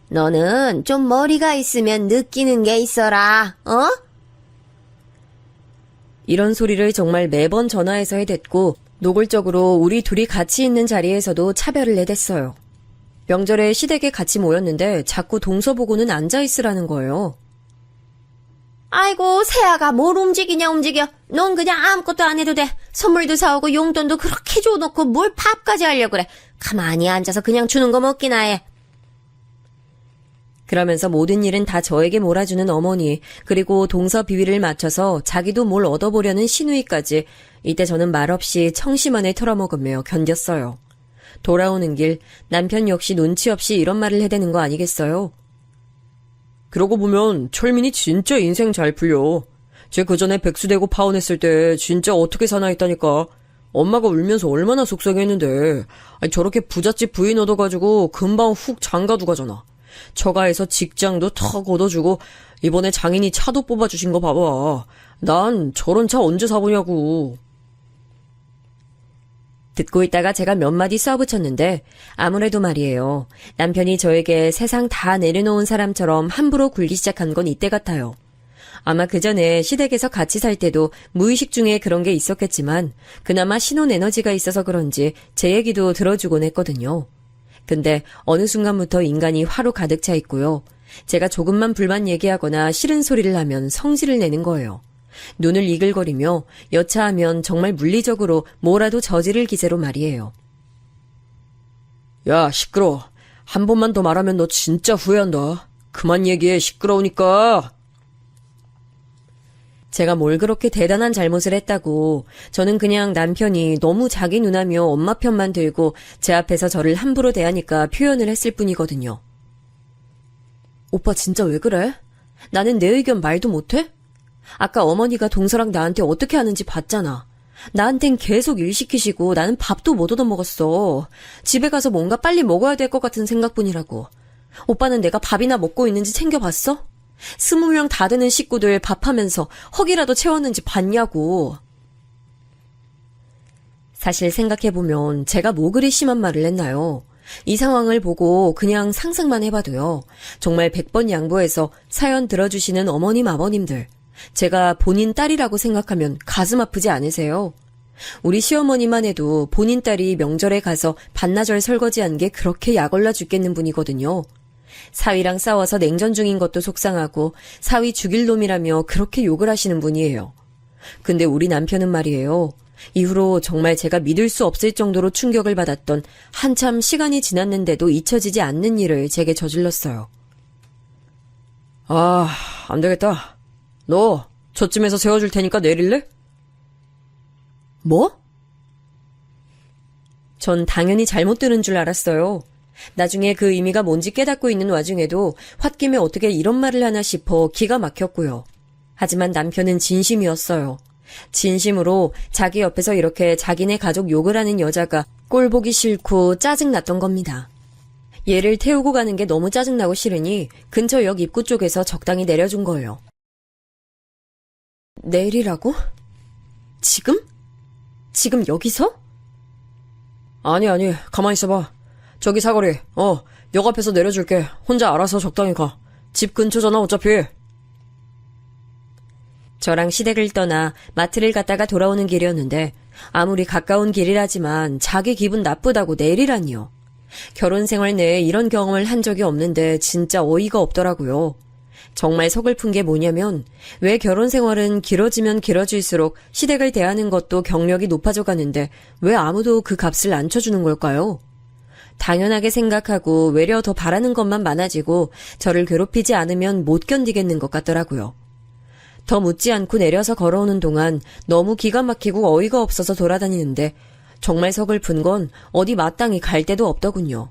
너는 좀 머리가 있으면 느끼는 게 있어라. 어? 이런 소리를 정말 매번 전화해서 해댔고 노골적으로 우리 둘이 같이 있는 자리에서도 차별을 내댔어요. 명절에 시댁에 같이 모였는데 자꾸 동서 보고는 앉아있으라는 거예요. 아이고, 새아가 뭘 움직이냐 움직여. 넌 그냥 아무것도 안 해도 돼. 선물도 사오고 용돈도 그렇게 줘놓고 뭘 밥까지 하려고 그래. 가만히 앉아서 그냥 주는 거 먹기나 해. 그러면서 모든 일은 다 저에게 몰아주는 어머니, 그리고 동서 비위를 맞춰서 자기도 뭘 얻어보려는 시누이까지 이때 저는 말없이 청심환을 털어먹으며 견뎠어요. 돌아오는 길 남편 역시 눈치 없이 이런 말을 해대는 거 아니겠어요? 그러고 보면 철민이 진짜 인생 잘 풀려. 쟤 그전에 백수되고 파혼했을 때 진짜 어떻게 사나 했다니까. 엄마가 울면서 얼마나 속상했는데. 아니, 저렇게 부잣집 부인 얻어가지고 금방 훅 장가도 가잖아. 처가에서 직장도 턱 얻어주고 이번에 장인이 차도 뽑아주신 거 봐봐. 난 저런 차 언제 사보냐고. 듣고 있다가 제가 몇 마디 쏘아붙였는데 아무래도 말이에요. 남편이 저에게 세상 다 내려놓은 사람처럼 함부로 굴기 시작한 건 이때 같아요. 아마 그 전에 시댁에서 같이 살 때도 무의식 중에 그런 게 있었겠지만 그나마 신혼 에너지가 있어서 그런지 제 얘기도 들어주곤 했거든요. 근데 어느 순간부터 인간이 화로 가득 차 있고요. 제가 조금만 불만 얘기하거나 싫은 소리를 하면 성질을 내는 거예요. 눈을 이글거리며 여차하면 정말 물리적으로 뭐라도 저지를 기세로 말이에요. 야, 시끄러워. 한 번만 더 말하면 너 진짜 후회한다. 그만 얘기해, 시끄러우니까. 제가 뭘 그렇게 대단한 잘못을 했다고. 저는 그냥 남편이 너무 자기 누나며 엄마 편만 들고 제 앞에서 저를 함부로 대하니까 표현을 했을 뿐이거든요. 오빠 진짜 왜 그래? 나는 내 의견 말도 못해? 아까 어머니가 동서랑 나한테 어떻게 하는지 봤잖아. 나한텐 계속 일 시키시고 나는 밥도 못 얻어먹었어. 집에 가서 뭔가 빨리 먹어야 될 것 같은 생각뿐이라고. 오빠는 내가 밥이나 먹고 있는지 챙겨봤어? 20명 다 되는 식구들 밥하면서 허기라도 채웠는지 봤냐고. 사실 생각해보면 제가 뭐 그리 심한 말을 했나요? 이 상황을 보고 그냥 상상만 해봐도요. 정말 100번 양보해서 사연 들어주시는 어머님 아버님들. 제가 본인 딸이라고 생각하면 가슴 아프지 않으세요? 우리 시어머니만 해도 본인 딸이 명절에 가서 반나절 설거지한 게 그렇게 약올라 죽겠는 분이거든요. 사위랑 싸워서 냉전 중인 것도 속상하고 사위 죽일 놈이라며 그렇게 욕을 하시는 분이에요. 근데 우리 남편은 말이에요. 이후로 정말 제가 믿을 수 없을 정도로 충격을 받았던 한참 시간이 지났는데도 잊혀지지 않는 일을 제게 저질렀어요. 아, 안 되겠다. 너 저쯤에서 세워줄 테니까 내릴래? 뭐? 전 당연히 잘못 들은 줄 알았어요. 나중에 그 의미가 뭔지 깨닫고 있는 와중에도 홧김에 어떻게 이런 말을 하나 싶어 기가 막혔고요. 하지만 남편은 진심이었어요. 진심으로 자기 옆에서 이렇게 자기네 가족 욕을 하는 여자가 꼴 보기 싫고 짜증났던 겁니다. 얘를 태우고 가는 게 너무 짜증나고 싫으니 근처 역 입구 쪽에서 적당히 내려준 거예요. 내리라고? 지금? 지금 여기서? 아니, 가만히 있어봐. 저기 사거리, 역 앞에서 내려줄게. 혼자 알아서 적당히 가. 집 근처잖아, 어차피. 저랑 시댁을 떠나 마트를 갔다가 돌아오는 길이었는데 아무리 가까운 길이라지만 자기 기분 나쁘다고 내리라니요. 결혼 생활 내에 이런 경험을 한 적이 없는데 진짜 어이가 없더라고요. 정말 서글픈 게 뭐냐면 왜 결혼 생활은 길어지면 길어질수록 시댁을 대하는 것도 경력이 높아져 가는데 왜 아무도 그 값을 안 쳐주는 걸까요? 당연하게 생각하고 외려 더 바라는 것만 많아지고 저를 괴롭히지 않으면 못 견디겠는 것 같더라고요. 더 묻지 않고 내려서 걸어오는 동안 너무 기가 막히고 어이가 없어서 돌아다니는데 정말 서글픈 건 어디 마땅히 갈 데도 없더군요.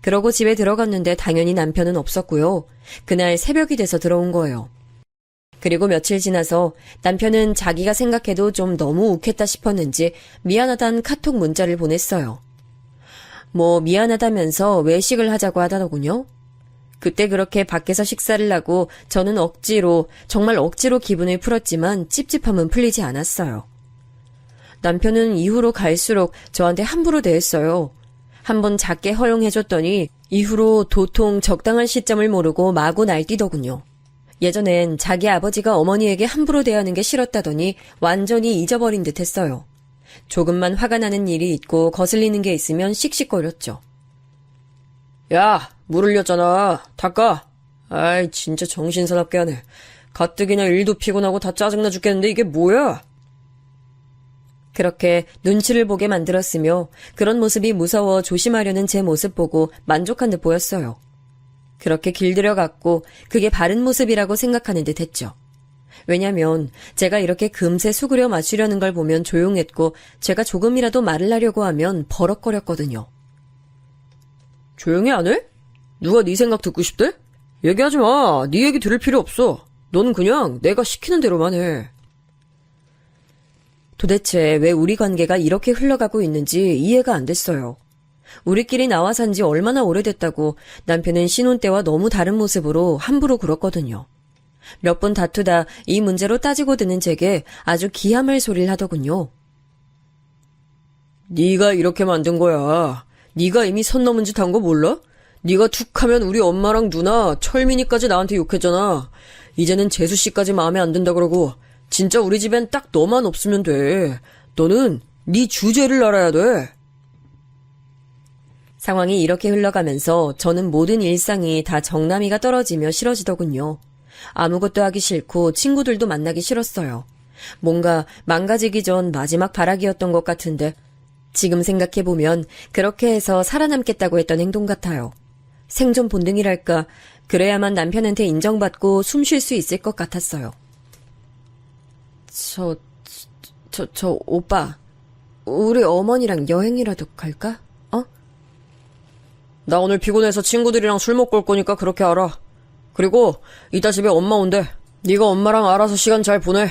그러고 집에 들어갔는데 당연히 남편은 없었고요. 그날 새벽이 돼서 들어온 거예요. 그리고 며칠 지나서 남편은 자기가 생각해도 좀 너무 욱했다 싶었는지 미안하단 카톡 문자를 보냈어요. 뭐 미안하다면서 외식을 하자고 하더군요. 그때 그렇게 밖에서 식사를 하고 저는 정말 억지로 기분을 풀었지만 찝찝함은 풀리지 않았어요. 남편은 이후로 갈수록 저한테 함부로 대했어요. 한번 작게 허용해줬더니 이후로 도통 적당한 시점을 모르고 마구 날뛰더군요. 예전엔 자기 아버지가 어머니에게 함부로 대하는 게 싫었다더니 완전히 잊어버린 듯 했어요. 조금만 화가 나는 일이 있고 거슬리는 게 있으면 씩씩거렸죠. 야, 물 흘렸잖아. 닦아. 아이, 진짜 정신사납게 하네. 가뜩이나 일도 피곤하고 다 짜증나 죽겠는데 이게 뭐야? 그렇게 눈치를 보게 만들었으며 그런 모습이 무서워 조심하려는 제 모습 보고 만족한 듯 보였어요. 그렇게 길들여갔고 그게 바른 모습이라고 생각하는 듯 했죠. 왜냐면 제가 이렇게 금세 수그려 맞추려는 걸 보면 조용했고 제가 조금이라도 말을 하려고 하면 버럭거렸거든요. 조용히 안 해? 누가 네 생각 듣고 싶대? 얘기하지 마. 네 얘기 들을 필요 없어. 너는 그냥 내가 시키는 대로만 해. 도대체 왜 우리 관계가 이렇게 흘러가고 있는지 이해가 안 됐어요. 우리끼리 나와 산 지 얼마나 오래됐다고 남편은 신혼 때와 너무 다른 모습으로 함부로 굴었거든요. 몇 번 다투다 이 문제로 따지고 드는 제게 아주 기함할 소리를 하더군요. 네가 이렇게 만든 거야. 네가 이미 선 넘은 짓 한 거 몰라? 네가 툭 하면 우리 엄마랑 누나, 철민이까지 나한테 욕했잖아. 이제는 재수씨까지 마음에 안 든다 그러고 진짜 우리 집엔 딱 너만 없으면 돼. 너는 네 주제를 알아야 돼. 상황이 이렇게 흘러가면서 저는 모든 일상이 다 정남이가 떨어지며 싫어지더군요. 아무것도 하기 싫고 친구들도 만나기 싫었어요. 뭔가 망가지기 전 마지막 발악이었던 것 같은데 지금 생각해보면 그렇게 해서 살아남겠다고 했던 행동 같아요. 생존 본능이랄까, 그래야만 남편한테 인정받고 숨 쉴 수 있을 것 같았어요. 오빠, 우리 어머니랑 여행이라도 갈까? 어? 나 오늘 피곤해서 친구들이랑 술 먹고 올 거니까 그렇게 알아. 그리고 이따 집에 엄마 온대. 네가 엄마랑 알아서 시간 잘 보내.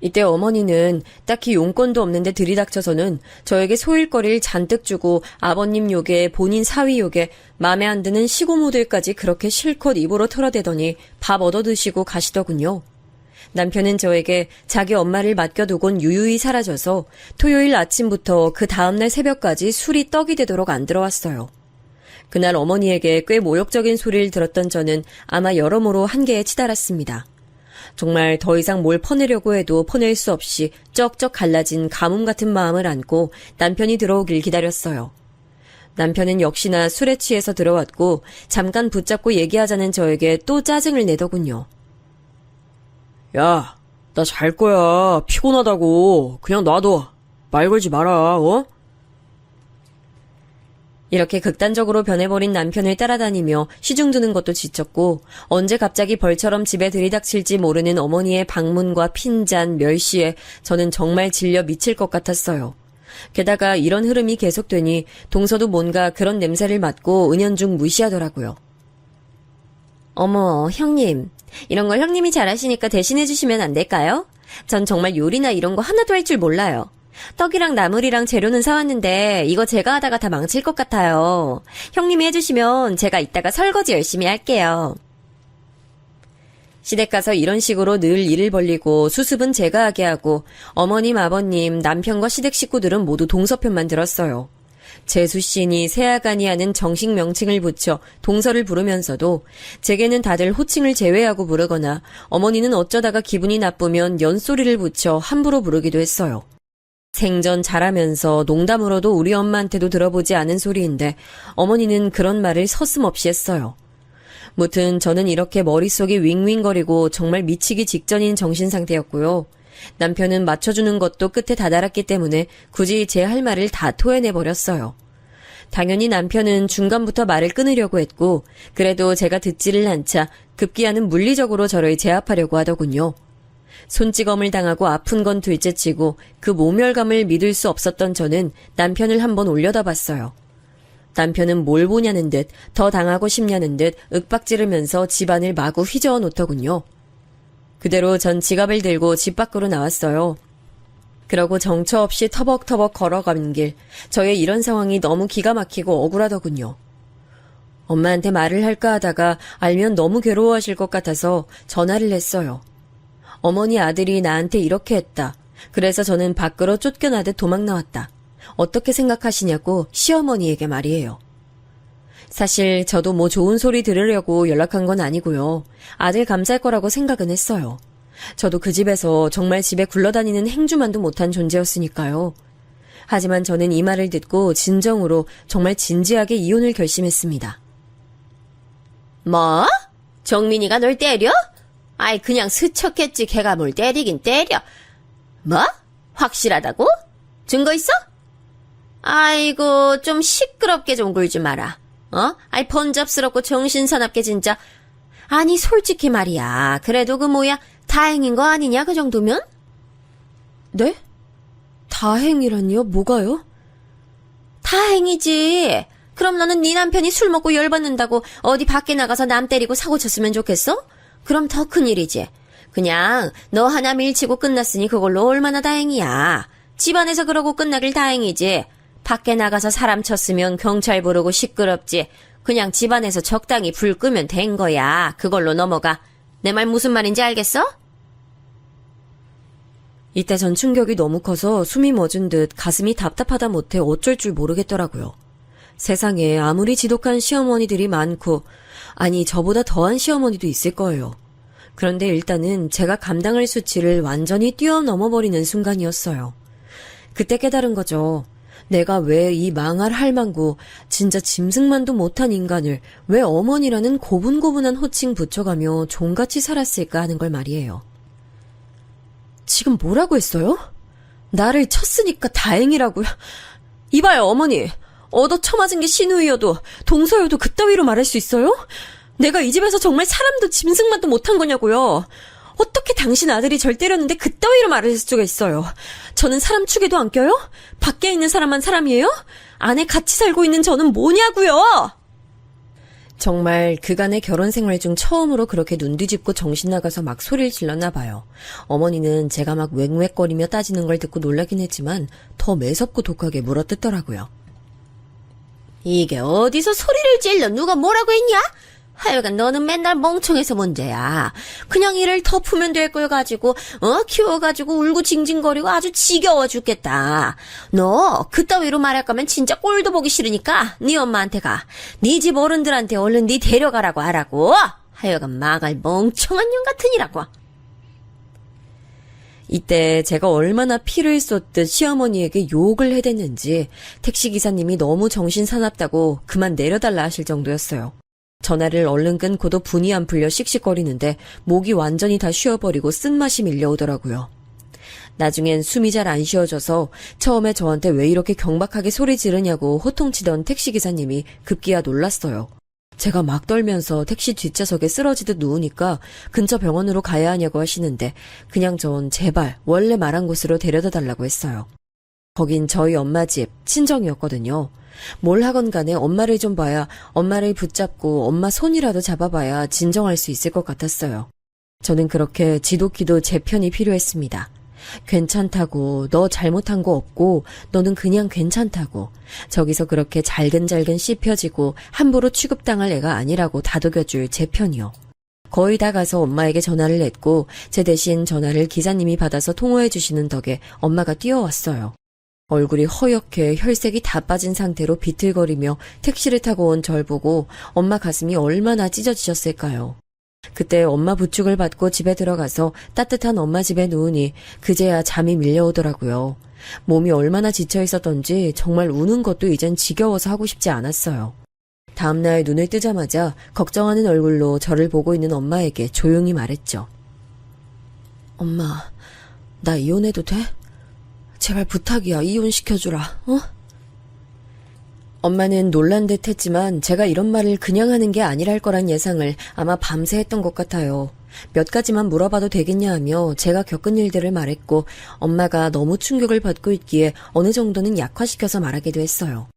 이때 어머니는 딱히 용건도 없는데 들이닥쳐서는 저에게 소일거리를 잔뜩 주고 아버님 욕에 본인 사위 욕에 맘에 안 드는 시고모들까지 그렇게 실컷 입으로 털어대더니 밥 얻어드시고 가시더군요. 남편은 저에게 자기 엄마를 맡겨두곤 유유히 사라져서 토요일 아침부터 그 다음날 새벽까지 술이 떡이 되도록 안 들어왔어요. 그날 어머니에게 꽤 모욕적인 소리를 들었던 저는 아마 여러모로 한계에 치달았습니다. 정말 더 이상 뭘 퍼내려고 해도 퍼낼 수 없이 쩍쩍 갈라진 가뭄 같은 마음을 안고 남편이 들어오길 기다렸어요. 남편은 역시나 술에 취해서 들어왔고 잠깐 붙잡고 얘기하자는 저에게 또 짜증을 내더군요. 야, 나 잘 거야. 피곤하다고. 그냥 놔둬. 말 걸지 마라, 어? 이렇게 극단적으로 변해버린 남편을 따라다니며 시중드는 것도 지쳤고 언제 갑자기 벌처럼 집에 들이닥칠지 모르는 어머니의 방문과 핀잔, 멸시에 저는 정말 질려 미칠 것 같았어요. 게다가 이런 흐름이 계속되니 동서도 뭔가 그런 냄새를 맡고 은연중 무시하더라고요. 어머, 형님. 이런 걸 형님이 잘하시니까 대신해 주시면 안 될까요? 전 정말 요리나 이런 거 하나도 할 줄 몰라요. 떡이랑 나물이랑 재료는 사왔는데 이거 제가 하다가 다 망칠 것 같아요. 형님이 해주시면 제가 이따가 설거지 열심히 할게요. 시댁 가서 이런 식으로 늘 일을 벌리고 수습은 제가 하게 하고 어머님, 아버님, 남편과 시댁 식구들은 모두 동서편만 들었어요. 재수씨니 새아가니 하는 정식 명칭을 붙여 동서를 부르면서도 제게는 다들 호칭을 제외하고 부르거나 어머니는 어쩌다가 기분이 나쁘면 연소리를 붙여 함부로 부르기도 했어요. 생전 잘하면서 농담으로도 우리 엄마한테도 들어보지 않은 소리인데 어머니는 그런 말을 서슴없이 했어요. 무튼 저는 이렇게 머릿속이 윙윙거리고 정말 미치기 직전인 정신상태였고요. 남편은 맞춰주는 것도 끝에 다다랐기 때문에 굳이 제 할 말을 다 토해내버렸어요. 당연히 남편은 중간부터 말을 끊으려고 했고 그래도 제가 듣지를 않자 급기야는 물리적으로 저를 제압하려고 하더군요. 손찌검을 당하고 아픈 건 둘째치고 그 모멸감을 믿을 수 없었던 저는 남편을 한번 올려다봤어요. 남편은 뭘 보냐는 듯 더 당하고 싶냐는 듯 윽박지르면서 집안을 마구 휘저어 놓더군요. 그대로 전 지갑을 들고 집 밖으로 나왔어요. 그러고 정처 없이 터벅터벅 걸어가는 길, 저의 이런 상황이 너무 기가 막히고 억울하더군요. 엄마한테 말을 할까 하다가 알면 너무 괴로워하실 것 같아서 전화를 했어요. 어머니 아들이 나한테 이렇게 했다. 그래서 저는 밖으로 쫓겨나듯 도망 나왔다. 어떻게 생각하시냐고 시어머니에게 말이에요. 사실 저도 뭐 좋은 소리 들으려고 연락한 건 아니고요. 아들 감쌀 거라고 생각은 했어요. 저도 그 집에서 정말 집에 굴러다니는 행주만도 못한 존재였으니까요. 하지만 저는 이 말을 듣고 진정으로 정말 진지하게 이혼을 결심했습니다. 뭐? 정민이가 널 때려? 아이, 그냥 스쳤겠지. 걔가 뭘 때리긴 때려. 뭐? 확실하다고? 증거 있어? 아이고, 좀 시끄럽게 좀 굴지 마라. 아이, 번잡스럽고 정신사납게 진짜. 아니, 솔직히 말이야. 그래도 그 뭐야, 다행인 거 아니냐, 그 정도면? 네? 다행이라니요? 뭐가요? 다행이지. 그럼 너는 네 남편이 술 먹고 열받는다고 어디 밖에 나가서 남 때리고 사고 쳤으면 좋겠어? 그럼 더 큰일이지. 그냥 너 하나 밀치고 끝났으니 그걸로 얼마나 다행이야. 집안에서 그러고 끝나길 다행이지. 밖에 나가서 사람 쳤으면 경찰 부르고 시끄럽지. 그냥 집안에서 적당히 불 끄면 된 거야. 그걸로 넘어가. 내 말 무슨 말인지 알겠어? 이때 전 충격이 너무 커서 숨이 멎은 듯 가슴이 답답하다 못해 어쩔 줄 모르겠더라고요. 세상에 아무리 지독한 시어머니들이 많고, 아니 저보다 더한 시어머니도 있을 거예요. 그런데 일단은 제가 감당할 수치를 완전히 뛰어넘어버리는 순간이었어요. 그때 깨달은 거죠. 내가 왜 이 망할 할망구, 진짜 짐승만도 못한 인간을 왜 어머니라는 고분고분한 호칭 붙여가며 종같이 살았을까 하는 걸 말이에요. 지금 뭐라고 했어요? 나를 쳤으니까 다행이라고요? 이봐요, 어머니. 얻어 쳐맞은 게 신우이여도 동서여도 그따위로 말할 수 있어요? 내가 이 집에서 정말 사람도 짐승만도 못한 거냐고요. 어떻게 당신 아들이 절 때렸는데 그따위로 말할 수가 있어요. 저는 사람 축에도 안 껴요? 밖에 있는 사람만 사람이에요? 안에 같이 살고 있는 저는 뭐냐고요? 정말 그간의 결혼 생활 중 처음으로 그렇게 눈 뒤집고 정신 나가서 막 소리를 질렀나 봐요. 어머니는 제가 막 웽웽거리며 따지는 걸 듣고 놀라긴 했지만 더 매섭고 독하게 물어뜯더라고요. 이게 어디서 소리를 질러? 누가 뭐라고 했냐? 하여간 너는 맨날 멍청해서 문제야. 그냥 이를 덮으면 될 걸 가지고 키워가지고 울고 징징거리고 아주 지겨워 죽겠다. 너 그따위로 말할 거면 진짜 꼴도 보기 싫으니까 네 엄마한테 가. 네 집 어른들한테 얼른 네 데려가라고 하라고. 하여간 망할 멍청한 년 같으니라고. 이때 제가 얼마나 피를 쏟듯 시어머니에게 욕을 해댔는지 택시기사님이 너무 정신 사납다고 그만 내려달라 하실 정도였어요. 전화를 얼른 끊고도 분이 안 풀려 씩씩거리는데 목이 완전히 다 쉬어버리고 쓴맛이 밀려오더라고요. 나중엔 숨이 잘 안 쉬어져서 처음에 저한테 왜 이렇게 경박하게 소리 지르냐고 호통치던 택시기사님이 급기야 놀랐어요. 제가 막 떨면서 택시 뒷좌석에 쓰러지듯 누우니까 근처 병원으로 가야 하냐고 하시는데 그냥 전 제발 원래 말한 곳으로 데려다 달라고 했어요. 거긴 저희 엄마 집, 친정이었거든요. 뭘 하건 간에 엄마를 좀 봐야, 엄마를 붙잡고 엄마 손이라도 잡아봐야 진정할 수 있을 것 같았어요. 저는 그렇게 지독히도 제 편이 필요했습니다. 괜찮다고, 너 잘못한 거 없고, 너는 그냥 괜찮다고, 저기서 그렇게 잘근잘근 씹혀지고 함부로 취급당할 애가 아니라고 다독여줄 제 편이요. 거의 다 가서 엄마에게 전화를 냈고 제 대신 전화를 기사님이 받아서 통화해 주시는 덕에 엄마가 뛰어왔어요. 얼굴이 허옇게 혈색이 다 빠진 상태로 비틀거리며 택시를 타고 온 절 보고 엄마 가슴이 얼마나 찢어지셨을까요. 그때 엄마 부축을 받고 집에 들어가서 따뜻한 엄마 집에 누우니 그제야 잠이 밀려오더라고요. 몸이 얼마나 지쳐 있었던지 정말 우는 것도 이젠 지겨워서 하고 싶지 않았어요. 다음날 눈을 뜨자마자 걱정하는 얼굴로 저를 보고 있는 엄마에게 조용히 말했죠. 엄마, 나 이혼해도 돼? 제발 부탁이야, 이혼시켜주라, 어? 엄마는 놀란 듯 했지만 제가 이런 말을 그냥 하는 게 아니랄 거란 예상을 아마 밤새 했던 것 같아요. 몇 가지만 물어봐도 되겠냐 하며 제가 겪은 일들을 말했고 엄마가 너무 충격을 받고 있기에 어느 정도는 약화시켜서 말하기도 했어요.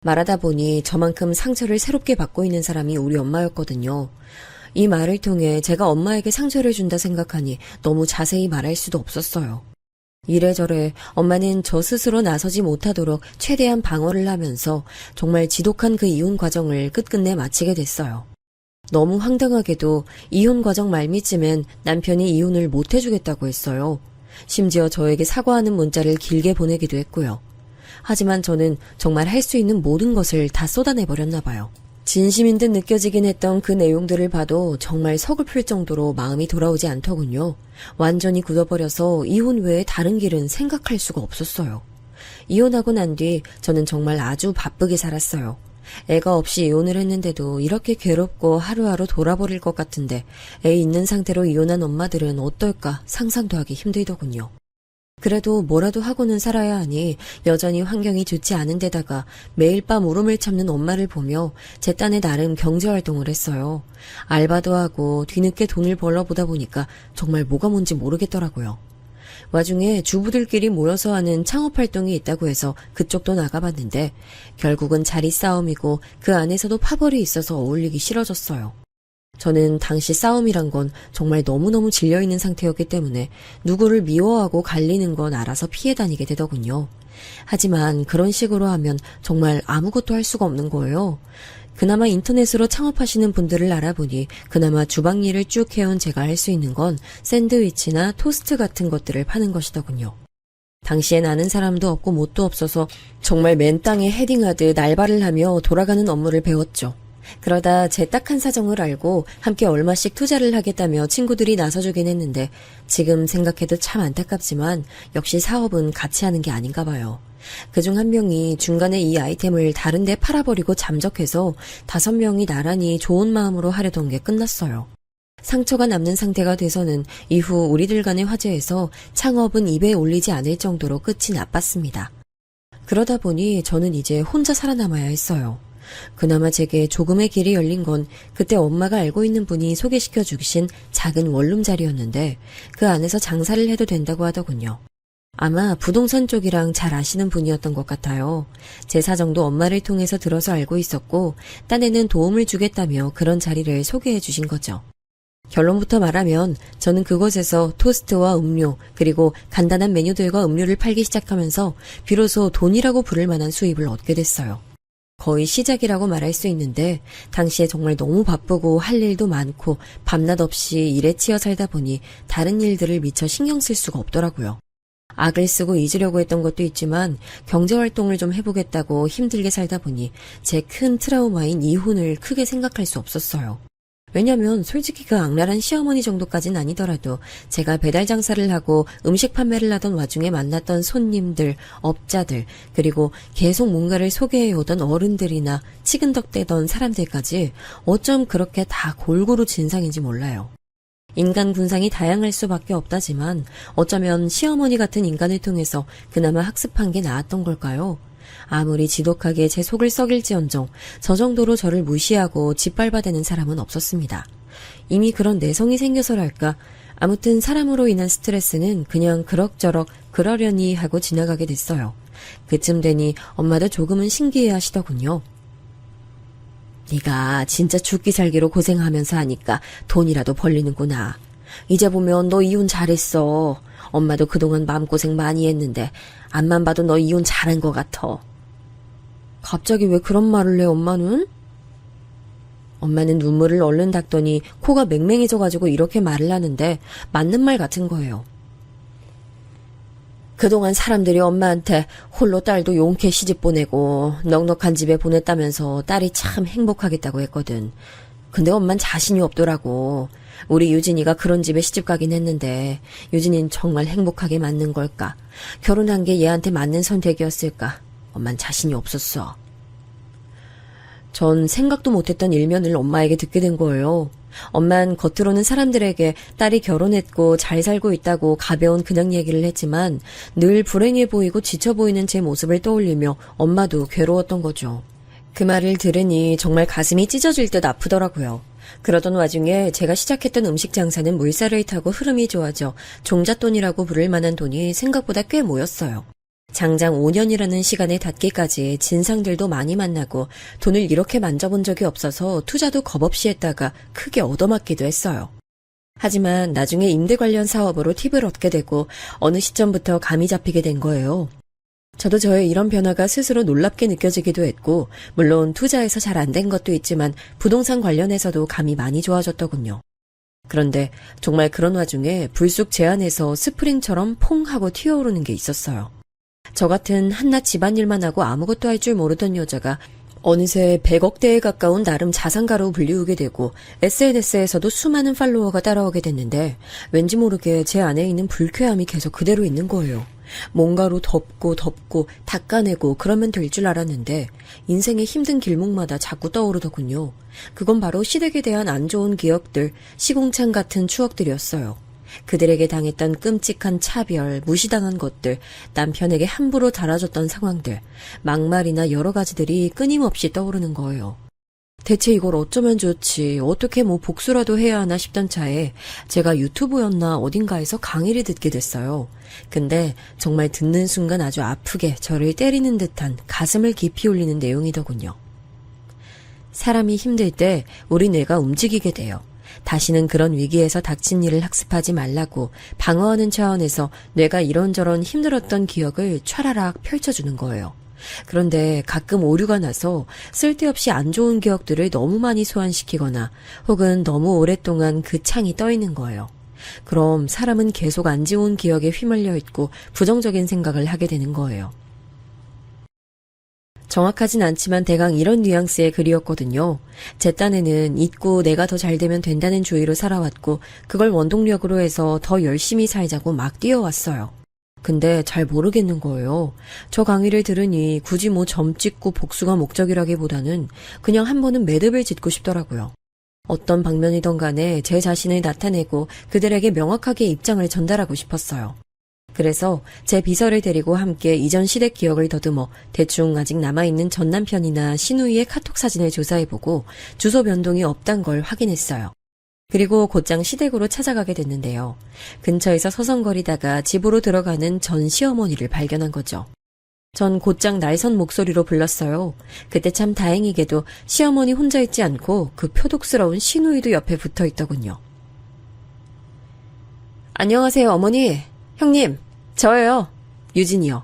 말하다 보니 저만큼 상처를 새롭게 받고 있는 사람이 우리 엄마였거든요. 이 말을 통해 제가 엄마에게 상처를 준다 생각하니 너무 자세히 말할 수도 없었어요. 이래저래 엄마는 저 스스로 나서지 못하도록 최대한 방어를 하면서 정말 지독한 그 이혼 과정을 끝끝내 마치게 됐어요. 너무 황당하게도 이혼 과정 말미쯤엔 남편이 이혼을 못 해주겠다고 했어요. 심지어 저에게 사과하는 문자를 길게 보내기도 했고요. 하지만 저는 정말 할 수 있는 모든 것을 다 쏟아내버렸나 봐요. 진심인 듯 느껴지긴 했던 그 내용들을 봐도 정말 서글플 정도로 마음이 돌아오지 않더군요. 완전히 굳어버려서 이혼 외에 다른 길은 생각할 수가 없었어요. 이혼하고 난 뒤 저는 정말 아주 바쁘게 살았어요. 애가 없이 이혼을 했는데도 이렇게 괴롭고 하루하루 돌아버릴 것 같은데 애 있는 상태로 이혼한 엄마들은 어떨까 상상도 하기 힘들더군요. 그래도 뭐라도 하고는 살아야 하니 여전히 환경이 좋지 않은 데다가 매일 밤 울음을 참는 엄마를 보며 제 딴에 나름 경제활동을 했어요. 알바도 하고 뒤늦게 돈을 벌러보다 보니까 정말 뭐가 뭔지 모르겠더라고요. 와중에 주부들끼리 모여서 하는 창업활동이 있다고 해서 그쪽도 나가봤는데 결국은 자리 싸움이고 그 안에서도 파벌이 있어서 어울리기 싫어졌어요. 저는 당시 싸움이란 건 정말 너무너무 질려있는 상태였기 때문에 누구를 미워하고 갈리는 건 알아서 피해 다니게 되더군요. 하지만 그런 식으로 하면 정말 아무것도 할 수가 없는 거예요. 그나마 인터넷으로 창업하시는 분들을 알아보니 그나마 주방 일을 쭉 해온 제가 할 수 있는 건 샌드위치나 토스트 같은 것들을 파는 것이더군요. 당시엔 아는 사람도 없고 뭣도 없어서 정말 맨 땅에 헤딩하듯 알바를 하며 돌아가는 업무를 배웠죠. 그러다 제 딱한 사정을 알고 함께 얼마씩 투자를 하겠다며 친구들이 나서주긴 했는데 지금 생각해도 참 안타깝지만 역시 사업은 같이 하는 게 아닌가 봐요. 그중 한 명이 중간에 이 아이템을 다른 데 팔아버리고 잠적해서 5명이 나란히 좋은 마음으로 하려던 게 끝났어요. 상처가 남는 상태가 돼서는 이후 우리들 간의 화제에서 창업은 입에 올리지 않을 정도로 끝이 나빴습니다. 그러다 보니 저는 이제 혼자 살아남아야 했어요. 그나마 제게 조금의 길이 열린 건 그때 엄마가 알고 있는 분이 소개시켜 주신 작은 원룸 자리였는데 그 안에서 장사를 해도 된다고 하더군요. 아마 부동산 쪽이랑 잘 아시는 분이었던 것 같아요. 제 사정도 엄마를 통해서 들어서 알고 있었고 딴에는 도움을 주겠다며 그런 자리를 소개해 주신 거죠. 결론부터 말하면 저는 그곳에서 토스트와 음료 그리고 간단한 메뉴들과 음료를 팔기 시작하면서 비로소 돈이라고 부를 만한 수입을 얻게 됐어요. 거의 시작이라고 말할 수 있는데 당시에 정말 너무 바쁘고 할 일도 많고 밤낮 없이 일에 치여 살다 보니 다른 일들을 미처 신경 쓸 수가 없더라고요. 악을 쓰고 잊으려고 했던 것도 있지만 경제활동을 좀 해보겠다고 힘들게 살다 보니 제 큰 트라우마인 이혼을 크게 생각할 수 없었어요. 왜냐면 솔직히 그 악랄한 시어머니 정도까지는 아니더라도 제가 배달 장사를 하고 음식 판매를 하던 와중에 만났던 손님들, 업자들, 그리고 계속 뭔가를 소개해오던 어른들이나 치근덕대던 사람들까지 어쩜 그렇게 다 골고루 진상인지 몰라요. 인간 군상이 다양할 수밖에 없다지만 어쩌면 시어머니 같은 인간을 통해서 그나마 학습한 게 나았던 걸까요? 아무리 지독하게 제 속을 썩일지언정 저 정도로 저를 무시하고 짓밟아대는 사람은 없었습니다. 이미 그런 내성이 생겨서랄까 아무튼 사람으로 인한 스트레스는 그냥 그럭저럭 그러려니 하고 지나가게 됐어요. 그쯤 되니 엄마도 조금은 신기해 하시더군요. 네가 진짜 죽기 살기로 고생하면서 하니까 돈이라도 벌리는구나. 이제 보면 너 이혼 잘했어. 엄마도 그동안 마음고생 많이 했는데 앞만 봐도 너 이혼 잘한 것 같아. 갑자기 왜 그런 말을 해, 엄마는? 엄마는 눈물을 얼른 닦더니 코가 맹맹해져가지고 이렇게 말을 하는데 맞는 말 같은 거예요. 그동안 사람들이 엄마한테 홀로 딸도 용케 시집 보내고 넉넉한 집에 보냈다면서 딸이 참 행복하겠다고 했거든. 근데 엄만 자신이 없더라고. 우리 유진이가 그런 집에 시집 가긴 했는데 유진이는 정말 행복하게 맞는 걸까? 결혼한 게 얘한테 맞는 선택이었을까? 엄만 자신이 없었어. 전 생각도 못했던 일면을 엄마에게 듣게 된 거예요. 엄만 겉으로는 사람들에게 딸이 결혼했고 잘 살고 있다고 가벼운 그냥 얘기를 했지만 늘 불행해 보이고 지쳐 보이는 제 모습을 떠올리며 엄마도 괴로웠던 거죠. 그 말을 들으니 정말 가슴이 찢어질 듯 아프더라고요. 그러던 와중에 제가 시작했던 음식 장사는 물살을 타고 흐름이 좋아져 종잣돈이라고 부를 만한 돈이 생각보다 꽤 모였어요. 장장 5년이라는 시간에 닿기까지 진상들도 많이 만나고 돈을 이렇게 만져본 적이 없어서 투자도 겁없이 했다가 크게 얻어맞기도 했어요. 하지만 나중에 임대 관련 사업으로 팁을 얻게 되고 어느 시점부터 감이 잡히게 된 거예요. 저도 저의 이런 변화가 스스로 놀랍게 느껴지기도 했고 물론 투자에서 잘 안 된 것도 있지만 부동산 관련해서도 감이 많이 좋아졌더군요. 그런데 정말 그런 와중에 불쑥 제 안에서 스프링처럼 퐁 하고 튀어오르는 게 있었어요. 저 같은 한낱 집안일만 하고 아무것도 할 줄 모르던 여자가 어느새 100억대에 가까운 나름 자산가로 불리우게 되고 SNS에서도 수많은 팔로워가 따라오게 됐는데 왠지 모르게 제 안에 있는 불쾌함이 계속 그대로 있는 거예요. 뭔가로 덮고 닦아내고 그러면 될 줄 알았는데 인생의 힘든 길목마다 자꾸 떠오르더군요. 그건 바로 시댁에 대한 안 좋은 기억들, 시궁창 같은 추억들이었어요. 그들에게 당했던 끔찍한 차별, 무시당한 것들, 남편에게 함부로 달아줬던 상황들, 막말이나 여러 가지들이 끊임없이 떠오르는 거예요. 대체 이걸 어쩌면 좋지, 어떻게 복수라도 해야 하나 싶던 차에 제가 유튜브였나 어딘가에서 강의를 듣게 됐어요. 근데 정말 듣는 순간 아주 아프게 저를 때리는 듯한 가슴을 깊이 울리는 내용이더군요. 사람이 힘들 때 우리 뇌가 움직이게 돼요. 다시는 그런 위기에서 닥친 일을 학습하지 말라고 방어하는 차원에서 뇌가 이런저런 힘들었던 기억을 촤라락 펼쳐주는 거예요. 그런데 가끔 오류가 나서 쓸데없이 안 좋은 기억들을 너무 많이 소환시키거나 혹은 너무 오랫동안 그 창이 떠 있는 거예요. 그럼 사람은 계속 안 좋은 기억에 휘말려 있고 부정적인 생각을 하게 되는 거예요. 정확하진 않지만 대강 이런 뉘앙스의 글이었거든요. 제 딴에는 잊고 내가 더 잘되면 된다는 주의로 살아왔고 그걸 원동력으로 해서 더 열심히 살자고 막 뛰어왔어요. 근데 잘 모르겠는 거예요. 저 강의를 들으니 굳이 점 찍고 복수가 목적이라기보다는 그냥 한 번은 매듭을 짓고 싶더라고요. 어떤 방면이든 간에 제 자신을 나타내고 그들에게 명확하게 입장을 전달하고 싶었어요. 그래서 제 비서를 데리고 함께 이전 시댁 기억을 더듬어 대충 아직 남아있는 전 남편이나 시누이의 카톡 사진을 조사해보고 주소 변동이 없단 걸 확인했어요. 그리고 곧장 시댁으로 찾아가게 됐는데요. 근처에서 서성거리다가 집으로 들어가는 전 시어머니를 발견한 거죠. 전 곧장 날선 목소리로 불렀어요. 그때 참 다행히게도 시어머니 혼자 있지 않고 그 표독스러운 시누이도 옆에 붙어 있더군요. 안녕하세요, 어머니. 형님, 저예요. 유진이요.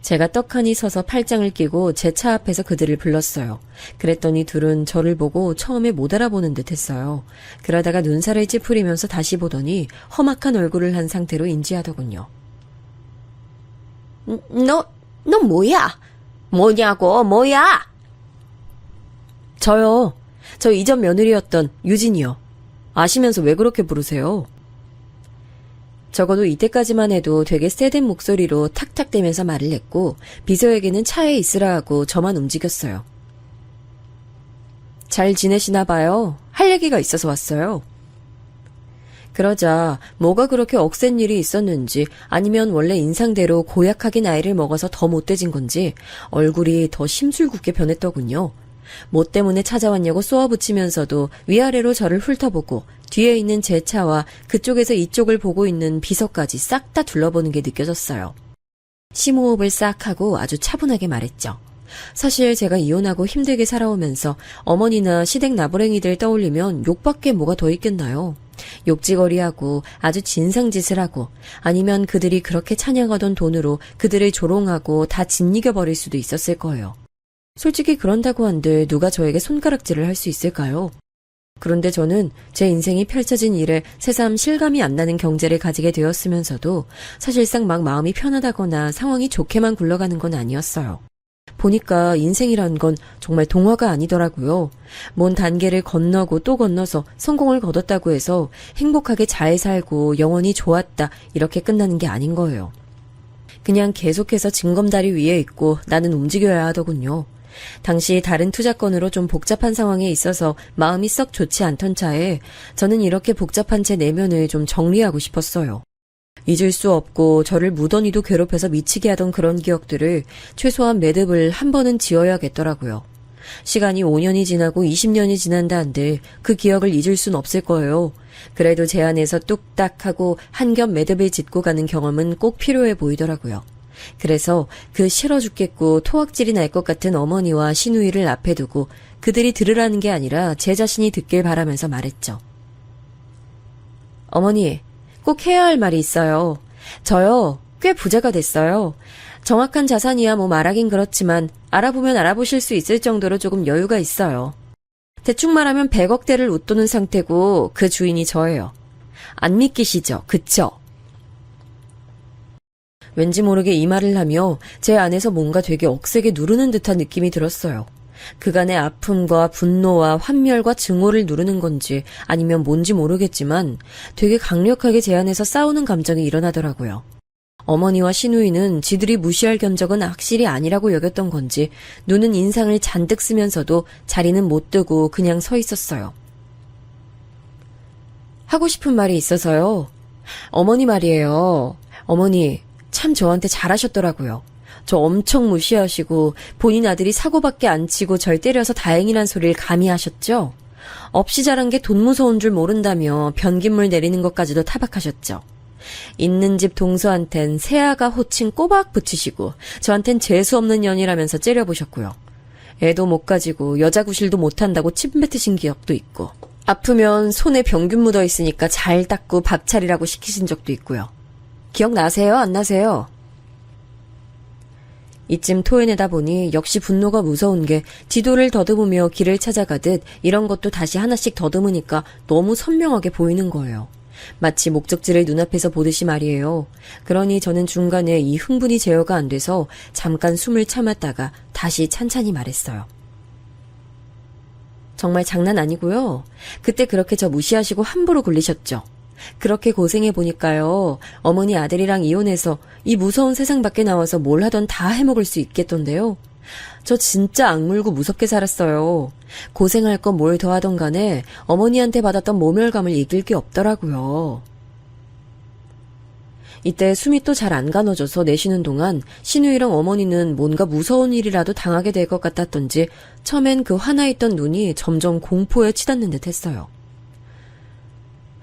제가 떡하니 서서 팔짱을 끼고 제 차 앞에서 그들을 불렀어요. 그랬더니 둘은 저를 보고 처음에 못 알아보는 듯 했어요. 그러다가 눈살을 찌푸리면서 다시 보더니 험악한 얼굴을 한 상태로 인지하더군요. 너 뭐야? 뭐냐고, 뭐야? 저요. 저 이전 며느리였던 유진이요. 아시면서 왜 그렇게 부르세요? 적어도 이때까지만 해도 되게 세된 목소리로 탁탁대면서 말을 했고 비서에게는 차에 있으라 하고 저만 움직였어요. 잘 지내시나 봐요. 할 얘기가 있어서 왔어요. 그러자 뭐가 그렇게 억센 일이 있었는지 아니면 원래 인상대로 고약하게 나이를 먹어서 더 못돼진 건지 얼굴이 더 심술궂게 변했더군요. 뭐 때문에 찾아왔냐고 쏘아붙이면서도 위아래로 저를 훑어보고 뒤에 있는 제 차와 그쪽에서 이쪽을 보고 있는 비서까지 싹 다 둘러보는 게 느껴졌어요. 심호흡을 싹 하고 아주 차분하게 말했죠. 사실 제가 이혼하고 힘들게 살아오면서 어머니나 시댁 나부랭이들 떠올리면 욕밖에 뭐가 더 있겠나요? 욕지거리하고 아주 진상짓을 하고 아니면 그들이 그렇게 찬양하던 돈으로 그들을 조롱하고 다 짓이겨버릴 수도 있었을 거예요. 솔직히 그런다고 한들 누가 저에게 손가락질을 할 수 있을까요? 그런데 저는 제 인생이 펼쳐진 일에 새삼 실감이 안 나는 경제를 가지게 되었으면서도 사실상 막 마음이 편하다거나 상황이 좋게만 굴러가는 건 아니었어요. 보니까 인생이란 건 정말 동화가 아니더라고요. 먼 단계를 건너고 또 건너서 성공을 거뒀다고 해서 행복하게 잘 살고 영원히 좋았다 이렇게 끝나는 게 아닌 거예요. 그냥 계속해서 징검다리 위에 있고 나는 움직여야 하더군요. 당시 다른 투자건으로 좀 복잡한 상황에 있어서 마음이 썩 좋지 않던 차에 저는 이렇게 복잡한 제 내면을 좀 정리하고 싶었어요. 잊을 수 없고 저를 무던히도 괴롭혀서 미치게 하던 그런 기억들을 최소한 매듭을 한 번은 지어야겠더라고요. 시간이 5년이 지나고 20년이 지난다 한들 그 기억을 잊을 순 없을 거예요. 그래도 제 안에서 뚝딱 하고 한 겹 매듭을 짓고 가는 경험은 꼭 필요해 보이더라고요. 그래서 그 싫어 죽겠고 토악질이 날 것 같은 어머니와 시누이를 앞에 두고 그들이 들으라는 게 아니라 제 자신이 듣길 바라면서 말했죠. 어머니, 꼭 해야 할 말이 있어요. 저요, 꽤 부자가 됐어요. 정확한 자산이야 뭐 말하긴 그렇지만 알아보면 알아보실 수 있을 정도로 조금 여유가 있어요. 대충 말하면 100억대를 웃도는 상태고 그 주인이 저예요. 안 믿기시죠? 그쵸? 왠지 모르게 이 말을 하며 제 안에서 뭔가 되게 억세게 누르는 듯한 느낌이 들었어요. 그간의 아픔과 분노와 환멸과 증오를 누르는 건지 아니면 뭔지 모르겠지만 되게 강력하게 제 안에서 싸우는 감정이 일어나더라고요. 어머니와 시누이는 지들이 무시할 견적은 악실이 아니라고 여겼던 건지 눈은 인상을 잔뜩 쓰면서도 자리는 못 뜨고 그냥 서 있었어요. 하고 싶은 말이 있어서요. 어머니 말이에요. 어머니 참 저한테 잘하셨더라고요. 저 엄청 무시하시고 본인 아들이 사고밖에 안 치고 절 때려서 다행이란 소리를 감히 하셨죠? 없이 자란 게 돈 무서운 줄 모른다며 변기물 내리는 것까지도 타박하셨죠. 있는 집 동서한텐 새아가 호칭 꼬박 붙이시고 저한텐 재수없는 년이라면서 째려보셨고요. 애도 못 가지고 여자 구실도 못한다고 침 뱉으신 기억도 있고 아프면 손에 병균 묻어 있으니까 잘 닦고 밥 차리라고 시키신 적도 있고요. 기억나세요? 안 나세요? 이쯤 토해내다 보니 역시 분노가 무서운 게 지도를 더듬으며 길을 찾아가듯 이런 것도 다시 하나씩 더듬으니까 너무 선명하게 보이는 거예요. 마치 목적지를 눈앞에서 보듯이 말이에요. 그러니 저는 중간에 이 흥분이 제어가 안 돼서 잠깐 숨을 참았다가 다시 찬찬히 말했어요. 정말 장난 아니고요. 그때 그렇게 저 무시하시고 함부로 굴리셨죠. 그렇게 고생해보니까요. 어머니 아들이랑 이혼해서 이 무서운 세상 밖에 나와서 뭘 하던 다 해먹을 수 있겠던데요. 저 진짜 악물고 무섭게 살았어요. 고생할 건 뭘 더 하던 간에 어머니한테 받았던 모멸감을 이길 게 없더라고요. 이때 숨이 또 잘 안 가눠져서 내쉬는 동안 신우이랑 어머니는 뭔가 무서운 일이라도 당하게 될 것 같았던지 처음엔 그 화나있던 눈이 점점 공포에 치닫는 듯 했어요.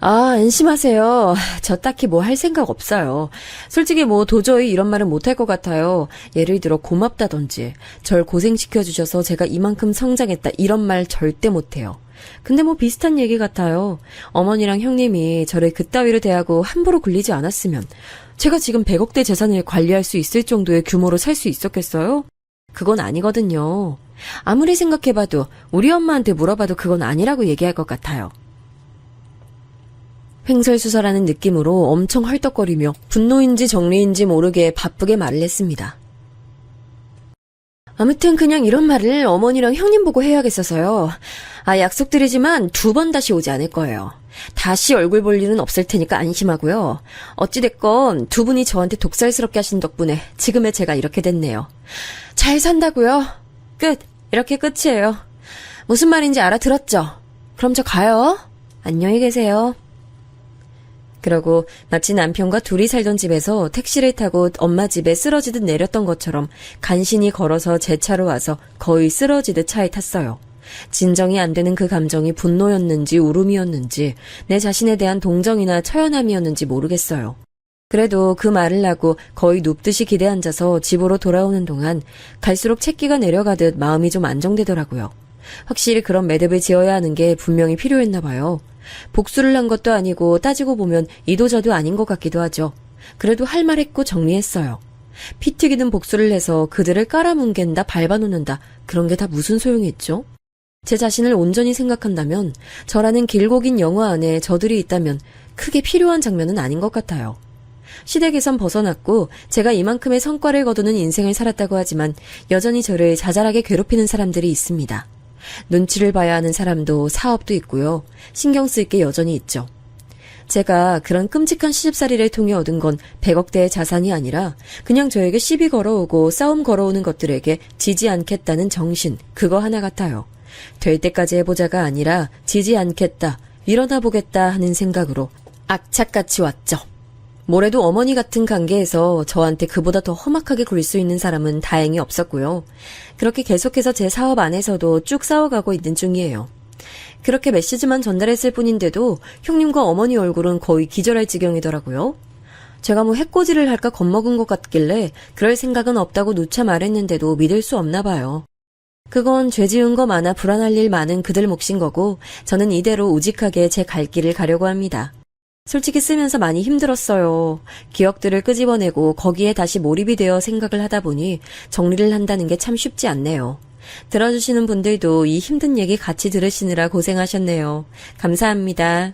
아, 안심하세요. 저 딱히 뭐 할 생각 없어요. 솔직히 뭐 도저히 이런 말은 못할 것 같아요. 예를 들어 고맙다던지 절 고생시켜주셔서 제가 이만큼 성장했다 이런 말 절대 못해요. 근데 뭐 비슷한 얘기 같아요. 어머니랑 형님이 저를 그따위로 대하고 함부로 굴리지 않았으면 제가 지금 100억대 재산을 관리할 수 있을 정도의 규모로 살 수 있었겠어요? 그건 아니거든요. 아무리 생각해봐도 우리 엄마한테 물어봐도 그건 아니라고 얘기할 것 같아요. 횡설수설하는 느낌으로 엄청 헐떡거리며 분노인지 정리인지 모르게 바쁘게 말을 했습니다. 아무튼 그냥 이런 말을 어머니랑 형님 보고 해야겠어서요. 약속드리지만 2번 다시 오지 않을 거예요. 다시 얼굴 볼 일은 없을 테니까 안심하고요. 어찌됐건 2분이 저한테 독살스럽게 하신 덕분에 지금의 제가 이렇게 됐네요. 잘 산다고요? 끝. 이렇게 끝이에요. 무슨 말인지 알아들었죠? 그럼 저 가요. 안녕히 계세요. 그러고 마치 남편과 둘이 살던 집에서 택시를 타고 엄마 집에 쓰러지듯 내렸던 것처럼 간신히 걸어서 제 차로 와서 거의 쓰러지듯 차에 탔어요. 진정이 안 되는 그 감정이 분노였는지 울음이었는지 내 자신에 대한 동정이나 처연함이었는지 모르겠어요. 그래도 그 말을 하고 거의 눕듯이 기대 앉아서 집으로 돌아오는 동안 갈수록 채기가 내려가듯 마음이 좀 안정되더라고요. 확실히 그런 매듭을 지어야 하는 게 분명히 필요했나 봐요. 복수를 한 것도 아니고 따지고 보면 이도저도 아닌 것 같기도 하죠. 그래도 할 말 했고 정리했어요. 피 튀기는 복수를 해서 그들을 깔아뭉갠다 밟아놓는다 그런 게 다 무슨 소용이 있죠? 제 자신을 온전히 생각한다면 저라는 길고 긴 영화 안에 저들이 있다면 크게 필요한 장면은 아닌 것 같아요. 시댁에선 벗어났고 제가 이만큼의 성과를 거두는 인생을 살았다고 하지만 여전히 저를 자잘하게 괴롭히는 사람들이 있습니다. 눈치를 봐야 하는 사람도 사업도 있고요. 신경 쓸 게 여전히 있죠. 제가 그런 끔찍한 시집살이를 통해 얻은 건 100억대의 자산이 아니라 그냥 저에게 시비 걸어오고 싸움 걸어오는 것들에게 지지 않겠다는 정신, 그거 하나 같아요. 될 때까지 해보자가 아니라 지지 않겠다, 일어나 보겠다 하는 생각으로 악착같이 왔죠. 뭐래도 어머니 같은 관계에서 저한테 그보다 더 험악하게 굴 수 있는 사람은 다행히 없었고요. 그렇게 계속해서 제 사업 안에서도 쭉 싸워가고 있는 중이에요. 그렇게 메시지만 전달했을 뿐인데도 형님과 어머니 얼굴은 거의 기절할 지경이더라고요. 제가 뭐 해코지를 할까 겁먹은 것 같길래 그럴 생각은 없다고 누차 말했는데도 믿을 수 없나 봐요. 그건 죄 지은 거 많아 불안할 일 많은 그들 몫인 거고 저는 이대로 우직하게 제 갈 길을 가려고 합니다. 솔직히 쓰면서 많이 힘들었어요. 기억들을 끄집어내고 거기에 다시 몰입이 되어 생각을 하다 보니 정리를 한다는 게 참 쉽지 않네요. 들어주시는 분들도 이 힘든 얘기 같이 들으시느라 고생하셨네요. 감사합니다.